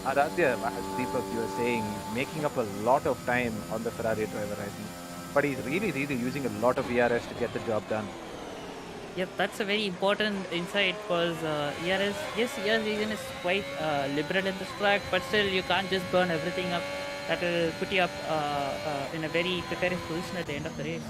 Aradhya, as Deepak, you were saying, he's making up a lot of time on the Ferrari driver, I think. But he's really using a lot of ERS to get the job done. Yep, that's a very important insight, because ERS region is quite liberal in this track, but still you can't just burn everything up. That will put you up in a very precarious position at the end of the race.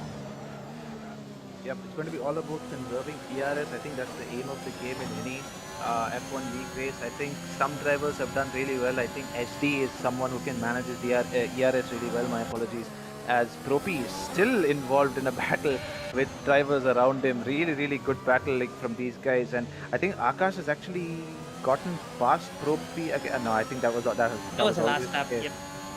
Yep, it's going to be all about conserving ERS. I think that's the aim of the game in any F1 league race. I think some drivers have done really well. I think SD is someone who can manage his ERS really well. My apologies. As Propi is still involved in a battle with drivers around him. Really good battle from these guys. And I think Akash has actually gotten past Propi again. No, I think that was the last lap. Yep.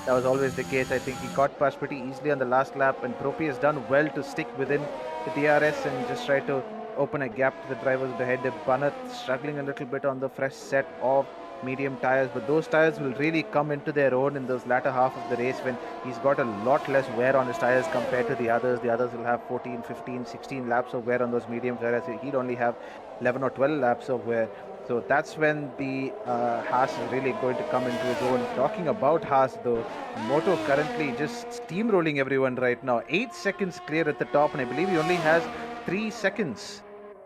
That was always the case. I think he got past pretty easily on the last lap, and Propi has done well to stick within the DRS and just try to open a gap to the drivers behind him. Banath struggling a little bit on the fresh set of medium tires, but those tires will really come into their own in those latter half of the race when he's got a lot less wear on his tires compared to the others. The others will have 14, 15, 16 laps of wear on those mediums, whereas he'd only have 11 or 12 laps of wear. So that's when the Haas is really going to come into his own. Talking about Haas though, Moto currently just steamrolling everyone right now. 8 seconds clear at the top, and I believe he only has 3 seconds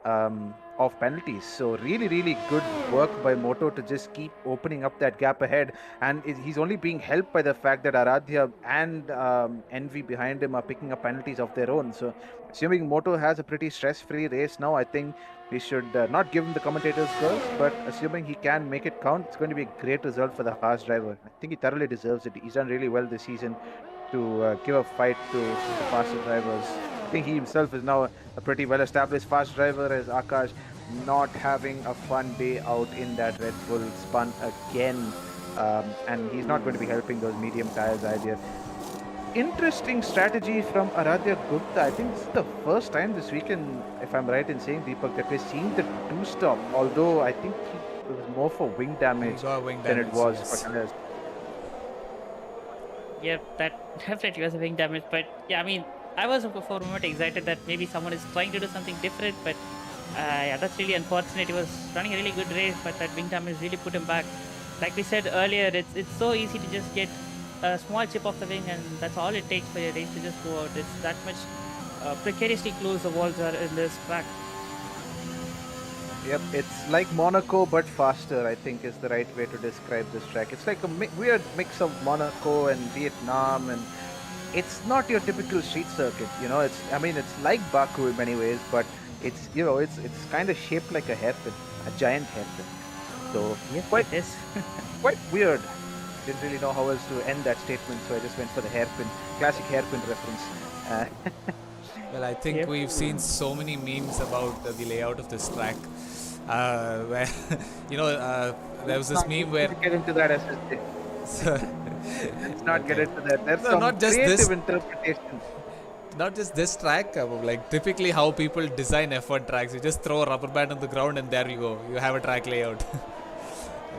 of penalties. So really good work by Moto to just keep opening up that gap ahead. And he's only being helped by the fact that Aradhya and Envy behind him are picking up penalties of their own. So assuming Moto has a pretty stress-free race now, I think we should not give him the commentator's curse, but assuming he can make it count, it's going to be a great result for the Haas driver. I think he thoroughly deserves it. He's done really well this season to give a fight to the faster drivers. I think he himself is now a pretty well-established fast driver, as Akash not having a fun day out in that Red Bull spun again, and he's not going to be helping those medium tires either. Interesting strategy from Aradhya Gupta. I think this is the first time this weekend, if I'm right in saying, Deepak, that we're seeing the two-stop, although I think it was more for wing damage than it was for tires. Yep, that definitely was a wing damage, but yeah, I mean, I was for a moment excited that maybe someone is trying to do something different, but yeah, that's really unfortunate. He was running a really good race, but that wing damage really put him back. Like we said earlier, it's so easy to just get a small chip off the wing, and that's all it takes for your race to just go out. It's that much precariously close the walls are in this track. Yep, it's like Monaco but faster, I think is the right way to describe this track. It's like a weird mix of Monaco and Vietnam, and it's not your typical street circuit, it's like Baku in many ways, but it's kind of shaped like a hairpin, a giant hairpin. So yes, quite it is. quite weird. Didn't really know how else to end that statement, so I just went for the hairpin, classic hairpin reference. Well, I think we've seen so many memes about the layout of this track, Where, there was this meme where Get into that SSJ. Let's not get into that. There's No, some not just creative this. interpretation. not just this track, like typically how people design F1 tracks. You just throw a rubber band on the ground and there you go. You have a track layout.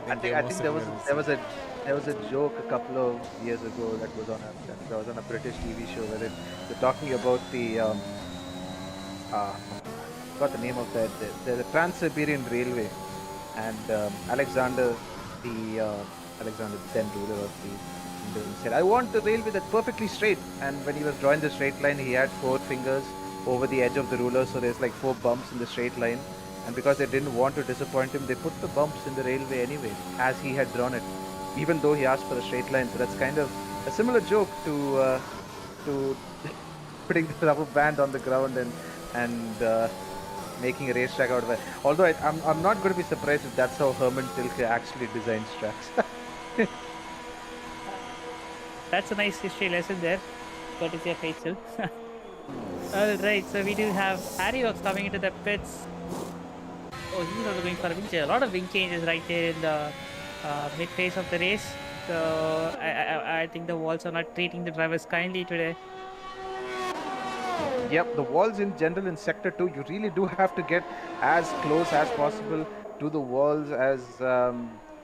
I think there was a joke a couple of years ago that was on a British TV show where they're talking about the got the name of that the Trans-Siberian Railway, and Alexander, the then ruler of the kingdom, said, "I want the railway that's perfectly straight." And when he was drawing the straight line, he had 4 fingers over the edge of the ruler, so there's like 4 bumps in the straight line. And because they didn't want to disappoint him, they put the bumps in the railway anyway, as he had drawn it, even though he asked for a straight line. So that's kind of a similar joke to putting the rubber band on the ground and making a racetrack out of it. Although I'm not going to be surprised if that's how Herman Tilke actually designs tracks. That's a nice history lesson there. Courtesy of Rachel. Alright, so we do have Harry coming into the pits. Oh, he's also going for a wing change. A lot of wing changes right there in the mid phase of the race. So I think the walls are not treating the drivers kindly today. Yep, the walls in general in Sector 2, you really do have to get as close as possible to the walls, as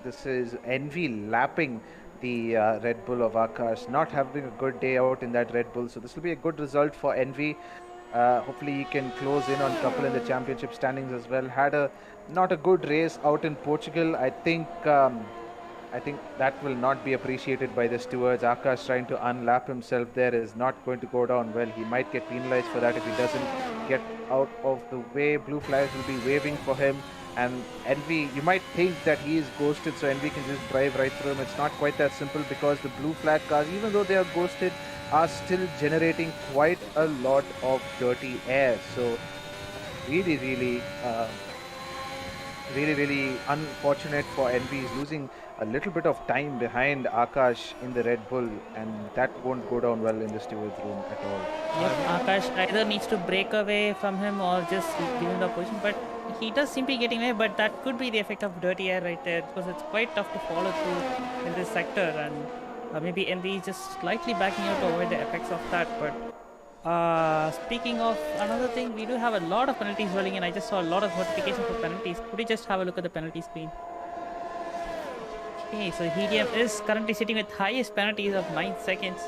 this is Envy lapping the Red Bull of Akash, not having a good day out in that Red Bull. So this will be a good result for Envy. Hopefully he can close in on couple in the championship standings as well. Had not a good race out in Portugal. I think that will not be appreciated by the stewards. Akash trying to unlap himself there is not going to go down well. He might get penalized for that if he doesn't get out of the way. Blue flags will be waving for him. And Envy, you might think that he is ghosted, so Envy can just drive right through him. It's not quite that simple, because the blue flag cars, even though they are ghosted, are still generating quite a lot of dirty air. So really unfortunate for Envy. He's losing a little bit of time behind Akash in the Red Bull, and that won't go down well in the steward's room at all. Yep, Akash either needs to break away from him or just give him the position, but he does seem to be getting away. But that could be the effect of dirty air right there, because it's quite tough to follow through in this sector, and maybe Envy is just slightly backing out to avoid the effects of that. But speaking of another thing, we do have a lot of penalties rolling in. I just saw a lot of notifications for penalties. Could you just have a look at the penalty screen? Okay, so Helium is currently sitting with highest penalties of 9 seconds.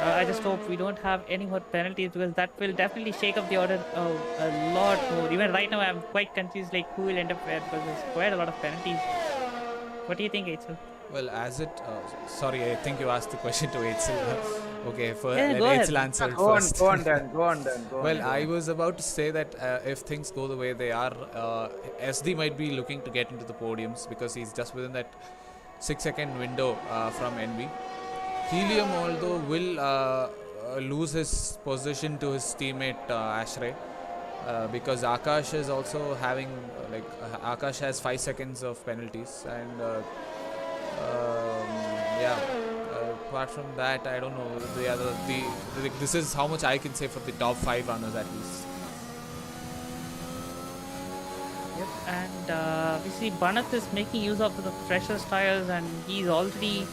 I just hope we don't have any more penalties, because that will definitely shake up the order a lot more. Even right now, I'm quite confused like who will end up where, because there's quite a lot of penalties. What do you think, Rachel? Well, sorry, I think you asked the question to Eitzel. Okay, Yeah, go ahead. Eitzel answered Go first. on, go on. Well, I was about to say that if things go the way they are, SD might be looking to get into the podiums, because he's just within that 6-second window from NB. Helium, although, will lose his position to his teammate Ashray, because Akash is also having Akash has 5 seconds of penalties, and apart from that, I don't know. This is how much I can say for the top 5 runners at least. Yep, and we see Banath is making use of the freshers tires, and he's already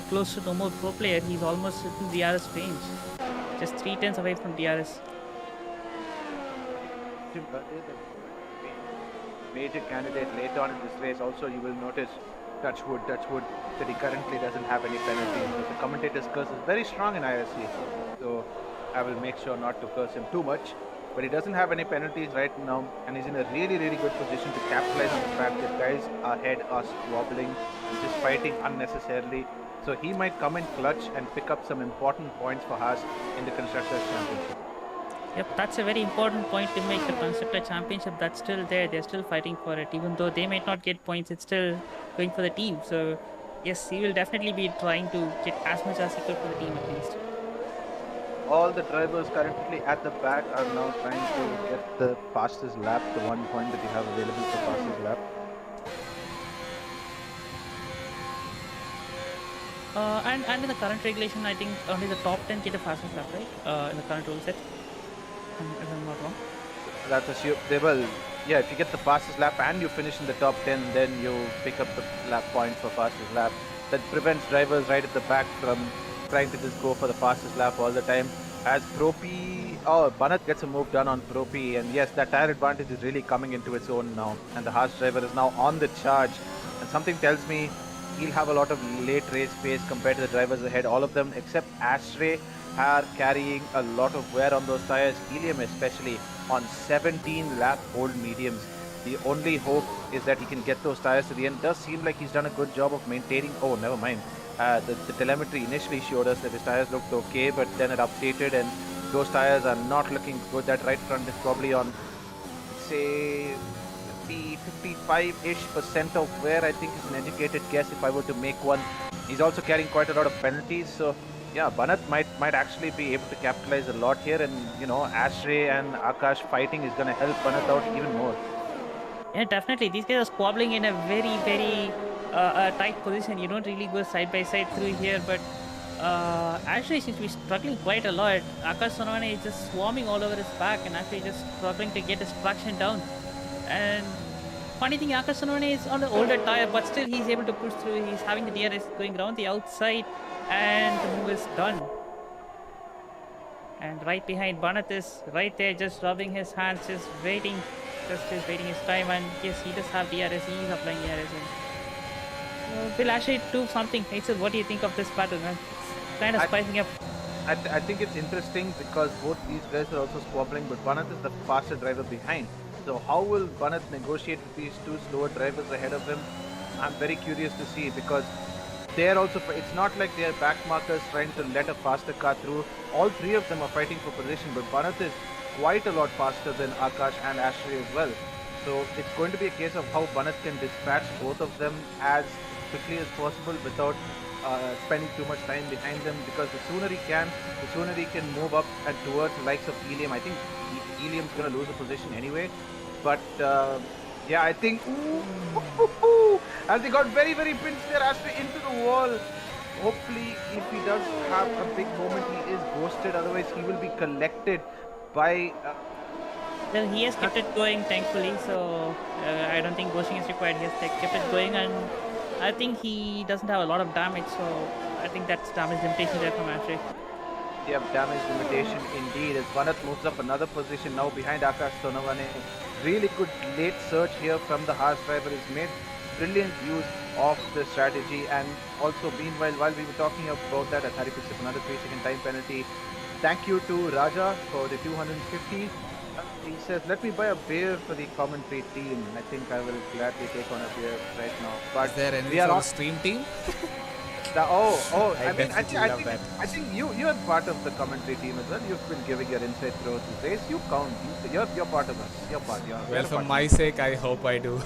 close to no more pro player. He's almost within DRS range, just 3 tenths away from DRS. Major candidate later on in this race. Also, you will notice Touchwood, that he currently doesn't have any penalties. But the commentator's curse is very strong in IRC, so I will make sure not to curse him too much. But he doesn't have any penalties right now, and he's in a really good position to capitalize on the fact that guys ahead are wobbling and just fighting unnecessarily. So he might come in clutch and pick up some important points for us in the Constructors' Championship. Yep, that's a very important point to make. The Constructor Championship, that's still there. They're still fighting for it. Even though they might not get points, it's still going for the team. So yes, he will definitely be trying to get as much as he could for the team at least. All the drivers currently at the back are now trying to get the fastest lap, the 1 point that you have available for fastest lap. And in the current regulation, I think only the top 10 get the fastest lap, right? In the current rule set, if I'm not wrong. That's assumed. They will. yeah, if you get the fastest lap and you finish in the top 10, then you pick up the lap points for fastest lap. That prevents drivers right at the back from trying to just go for the fastest lap all the time. As Pro P, oh, Banat gets a move done on Pro P, and yes, that tire advantage is really coming into its own now. And the Haas driver is now on the charge, and something tells me he'll have a lot of late race pace compared to the drivers ahead. All of them except Shastry are carrying a lot of wear on those tires, Helium especially, on 17 lap old mediums. The only hope is that he can get those tires to the end. Does seem like he's done a good job of maintaining. Oh, never mind. The telemetry initially showed us that his tires looked okay, but then it updated and those tires are not looking good. That right front is probably on, say, 55-ish% of wear, I think is an educated guess if I were to make one. He's also carrying quite a lot of penalties, so yeah, Banat might actually be able to capitalize a lot here, and you know, Shastry and Akash fighting is going to help Banat out even more. Yeah, definitely. These guys are squabbling in a very, very tight position. You don't really go side by side through here, but actually seems to be struggling quite a lot. Akash Sonawane is just swarming all over his back and actually just struggling to get his traction down. And funny thing, Akash Sonawane is on the older tire, but still he's able to push through. He's having the DRS going around the outside, and the move is done. And right behind, Banat is right there, just rubbing his hands, just waiting his time. And yes, he does have DRS. He is applying DRS. We'll actually do something. Hazel, what do you think of this battle, man? It's kind of spicing up. I think it's interesting because both these guys are also squabbling, but Banat is the faster driver behind. So how will Banat negotiate with these two slower drivers ahead of him? I'm very curious to see, because they're also, it's not like they're back markers trying to let a faster car through. All three of them are fighting for position, but Banat is quite a lot faster than Akash and Shastry as well. So it's going to be a case of how Banat can dispatch both of them as quickly as possible without spending too much time behind them, because the sooner he can move up and towards the likes of Helium. I think Helium's going to lose a position anyway, but yeah, I think as they got very, very pinched there, Shastry into the wall. Hopefully, if he does have a big moment, he is ghosted. Otherwise, he will be collected by... Well, he has kept it going, thankfully, so I don't think ghosting is required. He has kept it going, and I think he doesn't have a lot of damage, so I think that's damage limitation there from Shastry. Yeah, damage limitation indeed, as Banat moves up another position now behind Akash Sonawane. Really good late surge here from the Haas driver. He's made brilliant use of the strategy, and also meanwhile, while we were talking about that, Athari picks up another 3-second time penalty. Thank you to Raja for the 250. He says, let me buy a beer for the commentary team. I think I will gladly take on a beer right now. But Is there any we are sort on of stream team? I love that. think you're part of the commentary team as well. You've been giving your insight throughout the race. You count. You're part of us. Well, for my sake, I hope I do.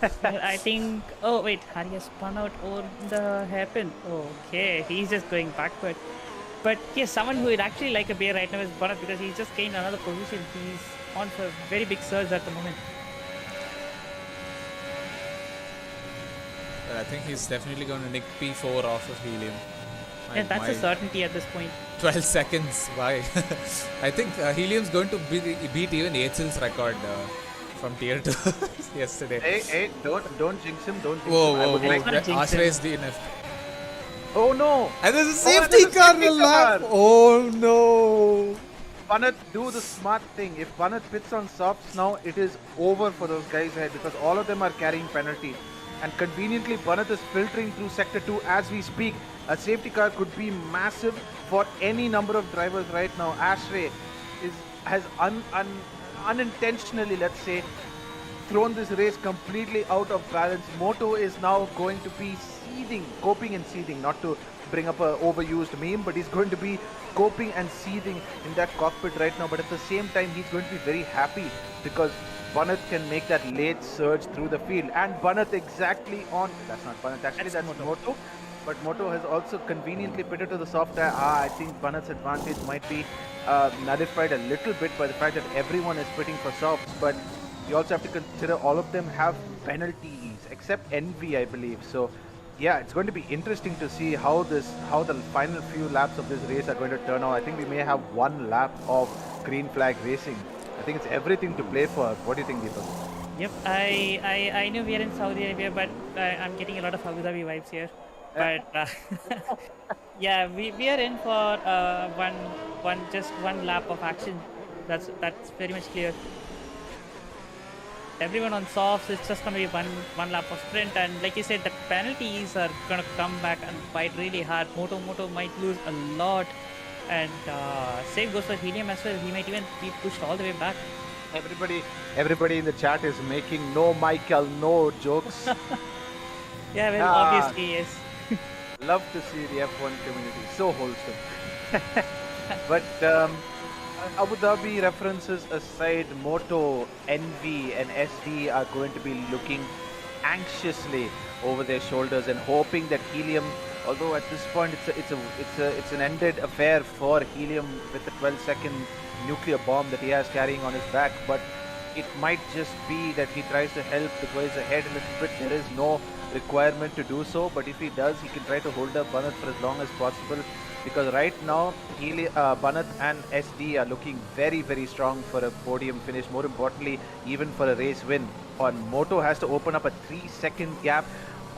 Well, I think... Oh, wait. Hari has spun out over the hairpin. Okay. He's just going backward. But yes, someone who would actually like a beer right now is Banat, because he's just gained another position. He's on for a very big surge at the moment. But I think he's definitely going to nick P4 off of Helium. Yeah, that's a certainty at this point. 12 seconds. Why? I think Helium's going to beat even Aethel's record from Tier 2 yesterday. Hey, don't jinx him. Don't jinx him. Whoa. Ashray is DNF. Oh no! And there's a safety car in the lap! Oh no! Banat, do the smart thing. If Banat pits on softs now, it is over for those guys ahead, because all of them are carrying penalties. And conveniently, Banat is filtering through Sector 2 as we speak. A safety car could be massive for any number of drivers right now. Shastry has unintentionally, let's say, thrown this race completely out of balance. Moto is now going to be seething, coping and seething, not to bring up a overused meme, but he's going to be coping and seething in that cockpit right now. But at the same time, he's going to be very happy because Banat can make that late surge through the field. And Banat exactly on... That's not Banat, actually that's Moto. But Moto has also conveniently pitted to the soft tire. I think Banat's advantage might be nullified a little bit by the fact that everyone is pitting for softs. But you also have to consider all of them have penalties, except Envy, I believe. So yeah, it's going to be interesting to see how the final few laps of this race are going to turn out. I think we may have one lap of green flag racing. I think it's everything to play for. What do you think, Deepak? Yep, I knew we are in Saudi Arabia, but I'm getting a lot of Abu Dhabi vibes here. But yeah, we are in for just one lap of action. That's very much clear. Everyone on softs, it's just gonna be one lap of sprint, and like you said, the penalties are gonna come back and bite really hard. Moto might lose a lot, and same goes for Helium as well. He might even be pushed all the way back. Everybody in the chat is making no Michael, no jokes. Yeah, well, obviously, yes. Love to see the F1 community, so wholesome. But Abu Dhabi references aside, Moto, Envy and SD are going to be looking anxiously over their shoulders and hoping that Helium, although at this point it's an ended affair for Helium with the 12-second nuclear bomb that he has carrying on his back, but it might just be that he tries to help the guys ahead a little bit. There is no requirement to do so, but if he does, he can try to hold up Banat for as long as possible, because right now Banat and SD are looking very, very strong for a podium finish, more importantly even for a race win. Moto has to open up a 3-second gap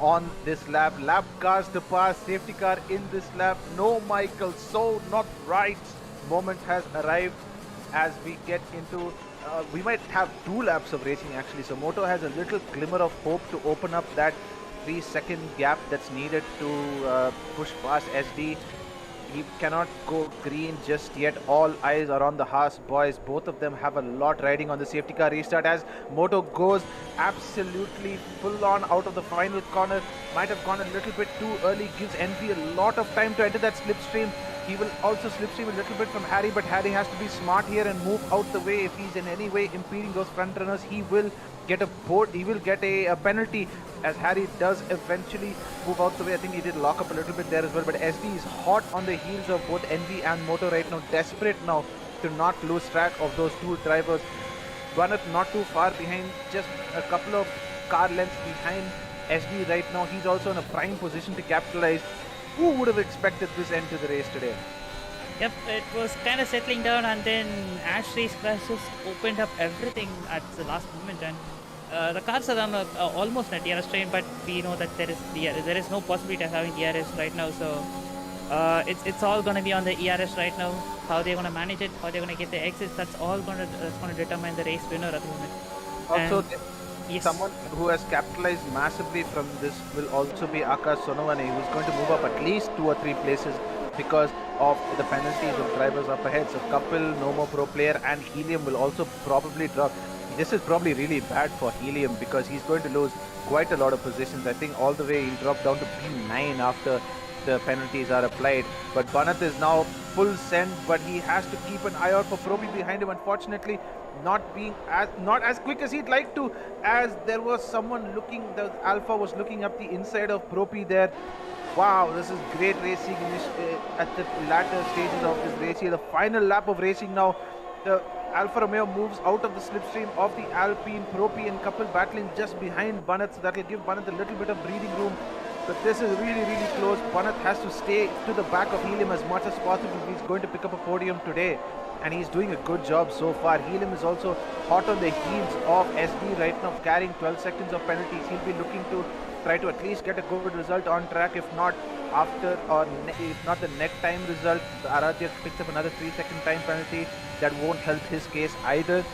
on this lap. Lap cars to pass, safety car in this lap. No, Michael, so not right. Moment has arrived as we get into we might have 2 laps of racing actually, so Moto has a little glimmer of hope to open up that 3-second gap that's needed to push past SD. He cannot go green just yet. All eyes are on the Haas boys. Both of them have a lot riding on the safety car restart as Moto goes absolutely full on out of the final corner. Might have gone a little bit too early, gives Envy a lot of time to enter that slipstream. He will also slipstream a little bit from Harry, but Harry has to be smart here and move out the way. If he's in any way impeding those front runners, he will get a penalty, as Harry does eventually move out the way. I think he did lock up a little bit there as well, but SD is hot on the heels of both Envy and Moto right now, desperate now to not lose track of those 2 drivers. Banat not too far behind, just a couple of car lengths behind SD right now. He's also in a prime position to capitalize. Who would have expected this end to the race today? Yep, it was kind of settling down, and then Ashley's crash just opened up everything at the last moment, and the cars are on almost a DRS train, but we know that there is no possibility of having DRS right now, so it's all going to be on the ERS right now. How they're going to manage it, how they're going to get the exits, that's going to determine the race winner at the moment. Also, yes. Someone who has capitalized massively from this will also be Akash Sonowane, who's going to move up at least 2 or 3 places because of the penalties of drivers up ahead. So Kapil, Nomo Pro Player and Helium will also probably drop. This is probably really bad for Helium because he's going to lose quite a lot of positions. I think all the way he'll drop down to P9 after the penalties are applied. But Banat is now full send, but he has to keep an eye out for Proby behind him. Unfortunately, not as quick as he'd like to, as there was someone looking, the Alpha was looking up the inside of Proby there. Wow, this is great racing at the latter stages of this race here. The final lap of racing now. The Alfa Romeo moves out of the slipstream of the Alpine. Propi and Kapil battling just behind Banat, so that will give Banat a little bit of breathing room. But this is really, really close. Banat has to stay to the back of Helium as much as possible if he's going to pick up a podium today. And he's doing a good job so far. Helium is also hot on the heels of SD right now, carrying 12 seconds of penalties. He'll be looking to try to at least get a good result on track, if not after, or if not the net time result. Arabian picks up another 3-second time penalty. That won't help his case either.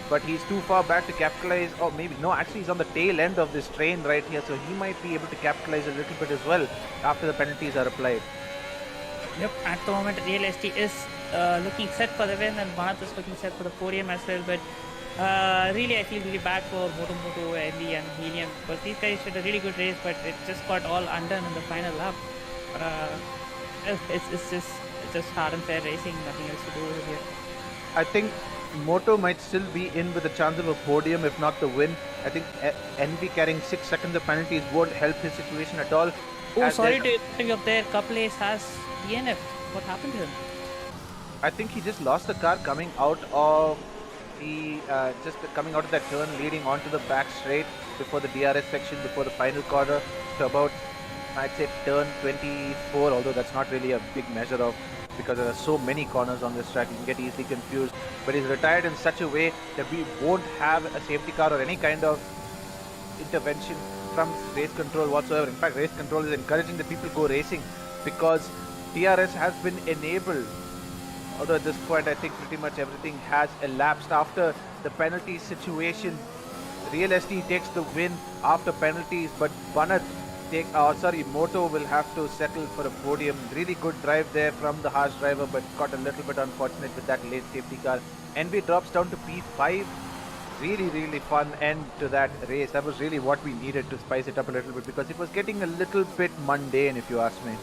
But he's too far back to capitalize, or maybe, no, actually he's on the tail end of this train right here, so he might be able to capitalize a little bit as well after the penalties are applied. Yep, at the moment Real SD is looking set for the win, and Banat is looking set for the podium as well, but really I feel really bad for Moto, Envy and Helium, because these guys did a really good race, but it just got all undone in the final lap. It's just hard and fair racing, nothing else to do over here. I think Moto might still be in with a chance of a podium, if not the win. I think Envy carrying 6 seconds of penalties won't help his situation at all. Oh, sorry to cut you up there. Couple Ace has DNF. What happened to him? I think he just lost the car coming out of the coming out of that turn leading onto the back straight before the DRS section, before the final corner, to about, I'd say, turn 24, although that's not really a big measure of because there are so many corners on this track. You can get easily confused. But he's retired in such a way that we won't have a safety car or any kind of intervention from race control whatsoever. In fact, race control is encouraging the people go racing because DRS has been enabled. Although at this point, I think pretty much everything has elapsed after the penalty situation. Real SD takes the win after penalties, but Moto will have to settle for a podium. Really good drive there from the harsh driver, but got a little bit unfortunate with that late safety car. NB drops down to P5. Really fun end to that race. That was really what we needed to spice it up a little bit because it was getting a little bit mundane, if you ask me.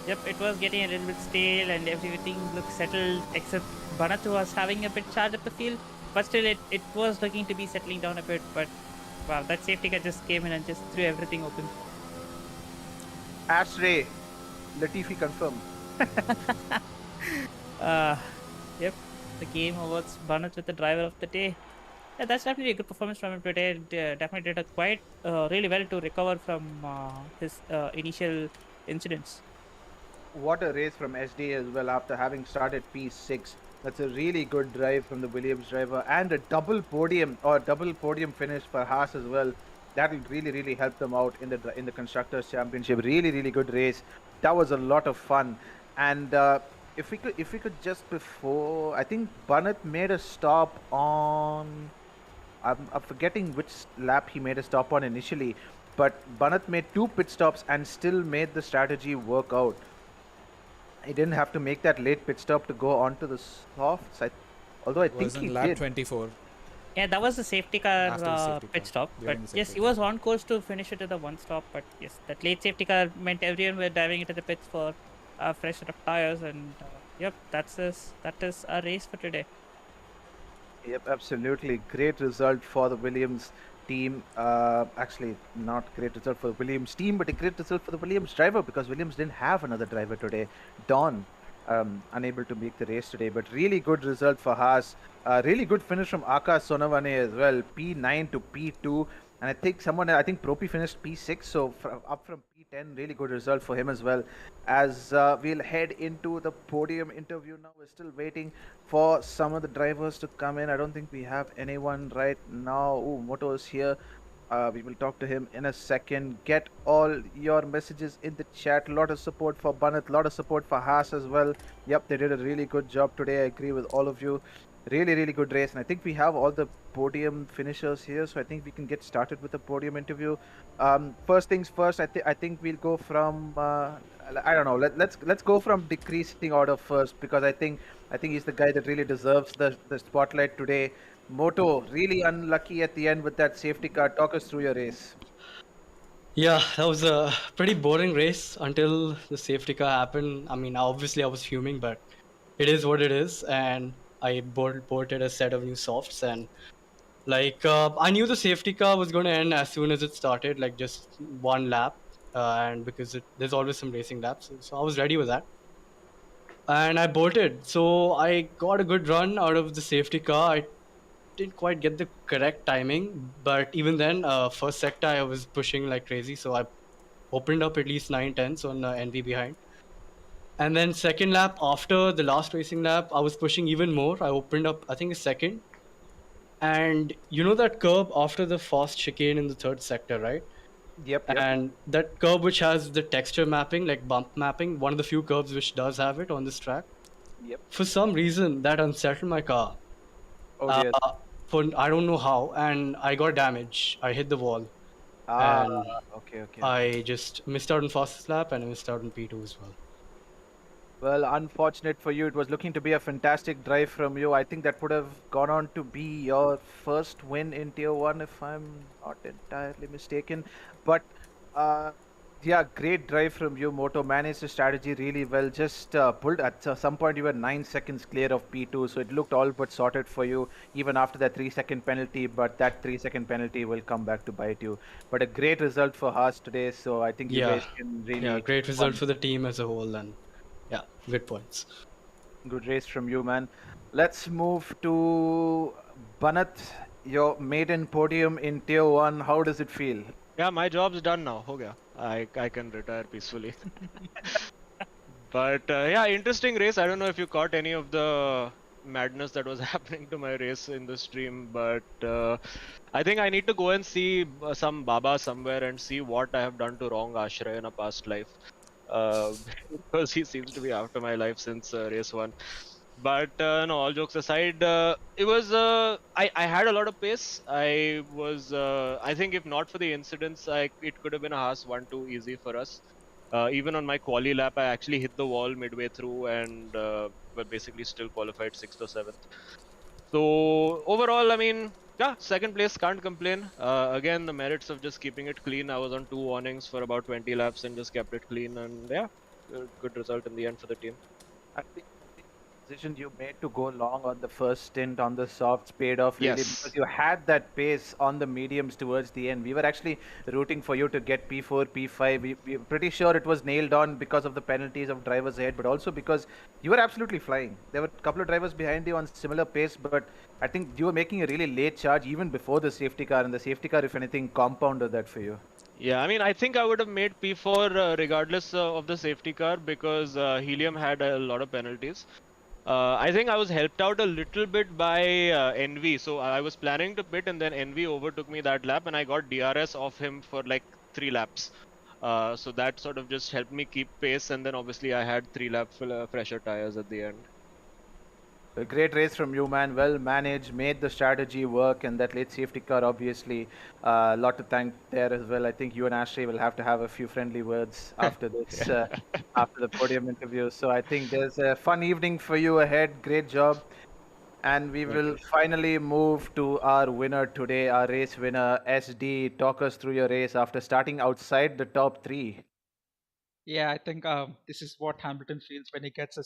Yep, it was getting a little bit stale and everything looked settled except Banat was having a bit charge up the field. But still, it was looking to be settling down a bit. But wow, that safety car just came in and just threw everything open. Ashray, Latifi confirmed. Yep, the game awards Banat with the driver of the day. Yeah, that's definitely a good performance from him today. Definitely did quite really well to recover from his initial incidents. What a race from SD as well after having started P6. That's a really good drive from the Williams driver and a double podium finish for Haas as well. That will really help them out in the Constructors Championship. Really good race. That was a lot of fun. And if we could just before, I think Banat made a stop on. I'm forgetting which lap he made a stop on initially, but Banat made 2 pit stops and still made the strategy work out. He didn't have to make that late pit stop to go onto the softs. Although I think he lap did. 24. Yeah, that was the safety car After the safety pit car, stop. during But the yes, safety he was on course to finish it at the one stop. But yes, that late safety car meant everyone were diving into the pits for a fresh set of tires. And yep, that is our race for today. Yep, absolutely. Great result for the Williams team. Actually, not great result for the Williams team, but a great result for the Williams driver because Williams didn't have another driver today. Don, unable to make the race today, but really good result for Haas. Really good finish from Akash Sonavane as well. P9 to P2. And I think Propi finished P6, so up from P10, really good result for him as well. As we'll head into the podium interview now, we're still waiting for some of the drivers to come in. I don't think we have anyone right now. Oh, Moto is here. We will talk to him in a second. Get all your messages in the chat. A lot of support for Banat, a lot of support for Haas as well. Yep, they did a really good job today. I agree with all of you. Really good race, and I think we have all the podium finishers here, so I think we can get started with the podium interview. First things first, I think we'll go from I don't know. Let's go from decreasing order first because I think he's the guy that really deserves the spotlight today. Moto, really unlucky at the end with that safety car. Talk us through your race. Yeah, that was a pretty boring race until the safety car happened. I mean, obviously I was fuming, but it is what it is, and I ported a set of new softs, and I knew the safety car was going to end as soon as it started, like just one lap, and because there's always some racing laps, so I was ready with that, and I bolted. So I got a good run out of the safety car. I didn't quite get the correct timing, but even then, first sector I was pushing like crazy, so I opened up at least 9/10 on NV behind. And then second lap, after the last racing lap, I was pushing even more. I opened up, I think, a second. And you know that curb after the fast chicane in the third sector, right? Yep. And that curb which has the texture mapping, like bump mapping, one of the few curbs which does have it on this track. Yep. For some reason, that unsettled my car. Oh dear. I don't know how, and I got damage. I hit the wall. Okay. I just missed out on fastest lap, and I missed out on P2 as well. Well, unfortunate for you. It was looking to be a fantastic drive from you. I think that would have gone on to be your first win in Tier 1, if I'm not entirely mistaken. But, yeah, great drive from you. Moto managed the strategy really well. Just pulled at some point, you were 9 seconds clear of P2. So it looked all but sorted for you, even after that 3-second penalty. But that 3-second penalty will come back to bite you. But a great result for Haas today. So I think you guys can really... Yeah, great result for the team as a whole. And yeah, good points. Good race from you, man. Let's move to Banat, your maiden podium in Tier 1. How does it feel? Yeah, my job's done now. Ho gaya. I can retire peacefully. But yeah, interesting race. I don't know if you caught any of the madness that was happening to my race in the stream, but I think I need to go and see some Baba somewhere and see what I have done to wrong Ashray in a past life. Uh, because he seems to be after my life since race one. But no, all jokes aside, it was I had a lot of pace. I think if not for the incidents, it could have been a Haas 1-2 easy for us. Even on my quali lap, I actually hit the wall midway through and were basically still qualified sixth or seventh. So overall, I mean, yeah, second place, can't complain. Again, the merits of just keeping it clean. I was on 2 warnings for about 20 laps and just kept it clean, and yeah, good result in the end for the team. I think the decision you made to go long on the first stint on the softs paid off really because Yes. you had that pace on the mediums towards the end. We were actually rooting for you to get P4, P5. We were pretty sure it was nailed on because of the penalties of drivers ahead, but also because you were absolutely flying. There were a couple of drivers behind you on similar pace, but I think you were making a really late charge even before the safety car, and the safety car, if anything, compounded that for you. Yeah, I mean, I think I would have made P4 regardless of the safety car because Helium had a lot of penalties. I think I was helped out a little bit by Envy. So I was planning to pit and then Envy overtook me that lap and I got DRS off him for like 3 laps. So that sort of just helped me keep pace and then obviously I had 3 lap fresher tires at the end. A great race from you, man. Well managed, made the strategy work, and that late safety car, obviously, a lot to thank there as well. I think you and Ashley will have to have a few friendly words after this, after the podium interview. So I think there's a fun evening for you ahead. Great job. And we Thank will you. finally move to our winner today, our race winner, SD. Talk us through your race after starting outside the top three. Yeah, I think this is what Hamilton feels when he gets a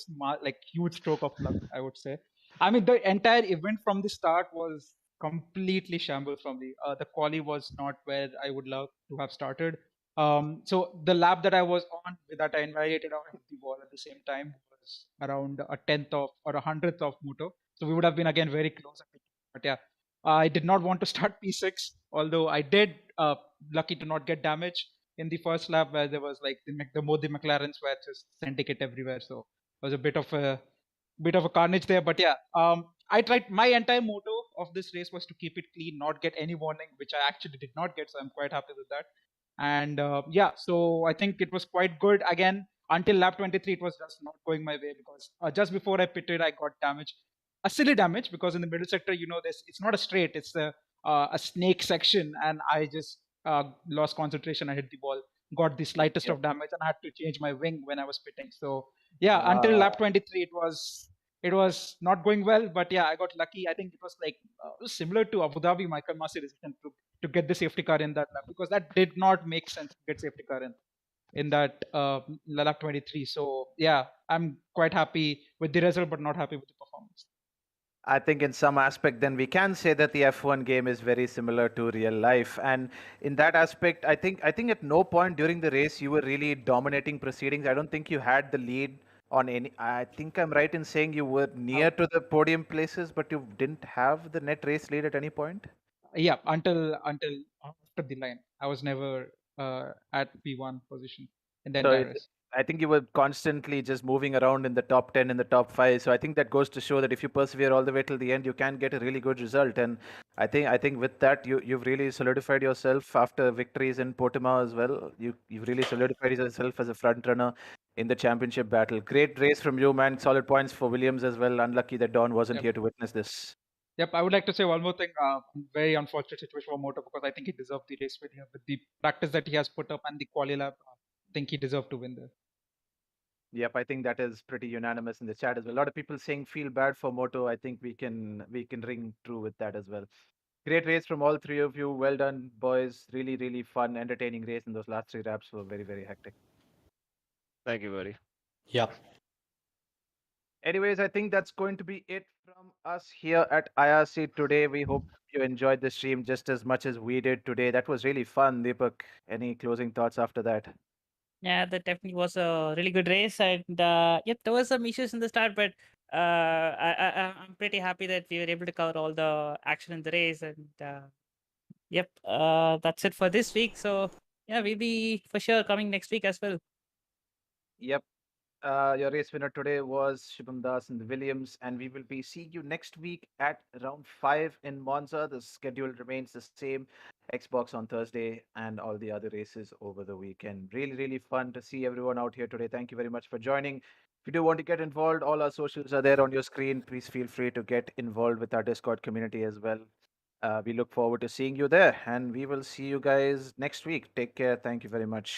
huge stroke of luck, I would say. I mean, the entire event from the start was completely shambles from the quali was not where I would love to have started. So the lap that I was on, that I invited out hit the wall at the same time was around a tenth of or a hundredth of moto. So we would have been again very close. But yeah, I did not want to start P6, although I did lucky to not get damage in the first lap where there was like the McLarens were just sending it everywhere. So it was a bit of a carnage there. But yeah, I tried. My entire motto of this race was to keep it clean, not get any warning, which I actually did not get. So I'm quite happy with that. And yeah, so I think it was quite good. Again, until lap 23, it was just not going my way because just before I pitted, I got damage, a silly damage because in the middle sector, this it's not a straight, it's a snake section, and I just lost concentration. I hit the ball, got the slightest Yep. of damage, and I had to change my wing when I was pitting. So yeah, until Wow. lap 23, it was not going well. But yeah, I got lucky. I think it was like it was similar to Abu Dhabi Michael Masi decision to get the safety car in that lap because that did not make sense to get safety car in that lap 23. So yeah, I'm quite happy with the result, but not happy with the performance. I think in some aspect, then we can say that the F1 game is very similar to real life. And in that aspect, I think at no point during the race you were really dominating proceedings. I don't think you had the lead on any. I think I'm right in saying you were near to the podium places, but you didn't have the net race lead at any point. Yeah, until after the line, I was never at P1 position in the So entire race. I think you were constantly just moving around in the top 10, in the top 5. So I think that goes to show that if you persevere all the way till the end, you can get a really good result. And I think with that, you've really solidified yourself after victories in Portimao as well. You've really solidified yourself as a front runner in the championship battle. Great race from you, man. Solid points for Williams as well. Unlucky that Don wasn't Yep. here to witness this. Yep, I would like to say one more thing. Very unfortunate situation for Moto because I think he deserved the race win here with the practice that he has put up and the quali lap. I think he deserved to win there. Yep, I think that is pretty unanimous in the chat as well. A lot of people saying feel bad for Moto. I think we can ring true with that as well. Great race from all three of you. Well done, boys. Really, really fun, entertaining race, and those last 3 laps were very, very hectic. Thank you, buddy. Yeah. Anyways, I think that's going to be it from us here at IRC today. We hope you enjoyed the stream just as much as we did today. That was really fun. Deepak, any closing thoughts after that? Yeah, that definitely was a really good race, and yep, there was some issues in the start, but I'm pretty happy that we were able to cover all the action in the race, and yep, that's it for this week. So yeah, we'll be for sure coming next week as well. Yep. Your race winner today was Shubham Das in the Williams, and we will be seeing you next week at around 5 in Monza. The schedule remains the same. Xbox on Thursday and all the other races over the weekend. Really, really fun to see everyone out here today. Thank you very much for joining. If you do want to get involved, all our socials are there on your screen. Please feel free to get involved with our Discord community as well. We look forward to seeing you there, and we will see you guys next week. Take care. Thank you very much.